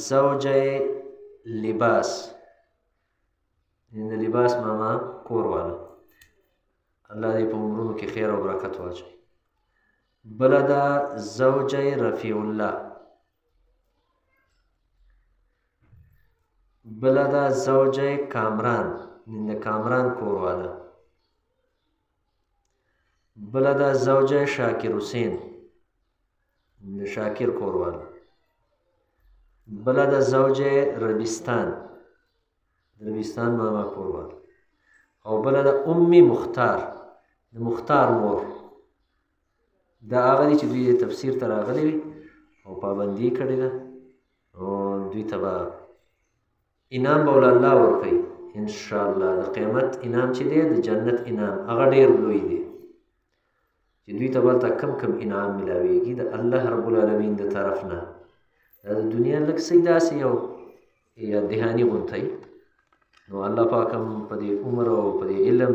[SPEAKER 1] زوجه لباس، د لباس ماما کور والا، الله دې په عمرونو کې خیر او برکت واچوي. بله دا زوجه رفیع الله، بله دا زوجه کامران، د کامران کور والا. بله دا زوجه شاکر حسین، د شاکر کور والا. بله دا زوجه ربستان، د ربستان ماما کور والا. او بله دا ام مختار، د مختار مور. دا هغه دي چې دوی تفسیر ته راغلي وي او پابندي کړې ده، او دوی ته به انعام به الله ورکوي انشاءالله. د قیامت انعام چې دی د جنت انعام هغه ډېر لوی دی چې دوی ته به هلته کم انعام میلاویږي د الله رب العالمین د طرف نه. دا د دنیا لږ څه داسې یو یا دهاني غونتی، نو الله پاک هم په دې عمر او په دې علم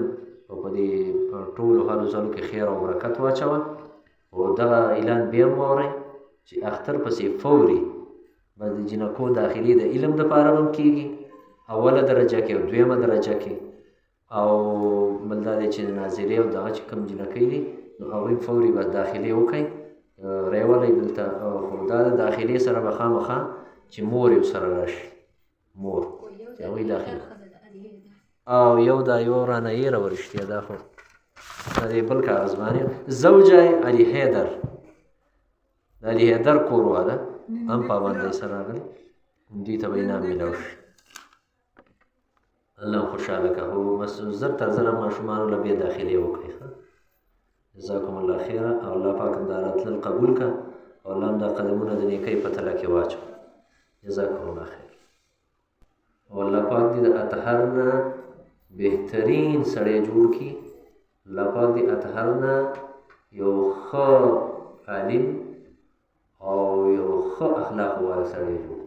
[SPEAKER 1] او په دې ټولو حالو ځالو کې خیر او برکت واچوه. او دغه اعلان بیا هم واورئ چې اختر پسې فوري به د جنکو داخلي د علم دپاره هم کېږي، اوله درجه کې او دویمه درجه کې، او بل دا دی چې ناظرې او دغه چې کوم جنکۍ دي نو هغوی فوري به داخلې وکړئ ریولی دلته. خو دا د داخلې سره به خامخا چې مور یې ورسره راشي، مور چې هغوی داخلي. او یو دا یوه رانه هېره وه رښتیا، دا خو دا د بل کاغذ باندې زوجه علي حیدر، د علي حیدر کور واده هم پابندۍ سره راغلي، دوی ته به انعام میلاو شي. الله خوشحاله که. خو بس زر تر زره ماشومانو له بیا داخلې وکړئ. جزاکم الله خیره. او الله پاک هم دا راتلل قبول که، او الله هم دا قدمونه د نیکۍ په تله کې واچو. جزاکم الله خیر. او الله پاک دې د اطهر نه بهترین سړی جوړ کړي. الله پاک دې اطهر نه یو ښه عالم او یو ښه اخلاق والا سړی جوړ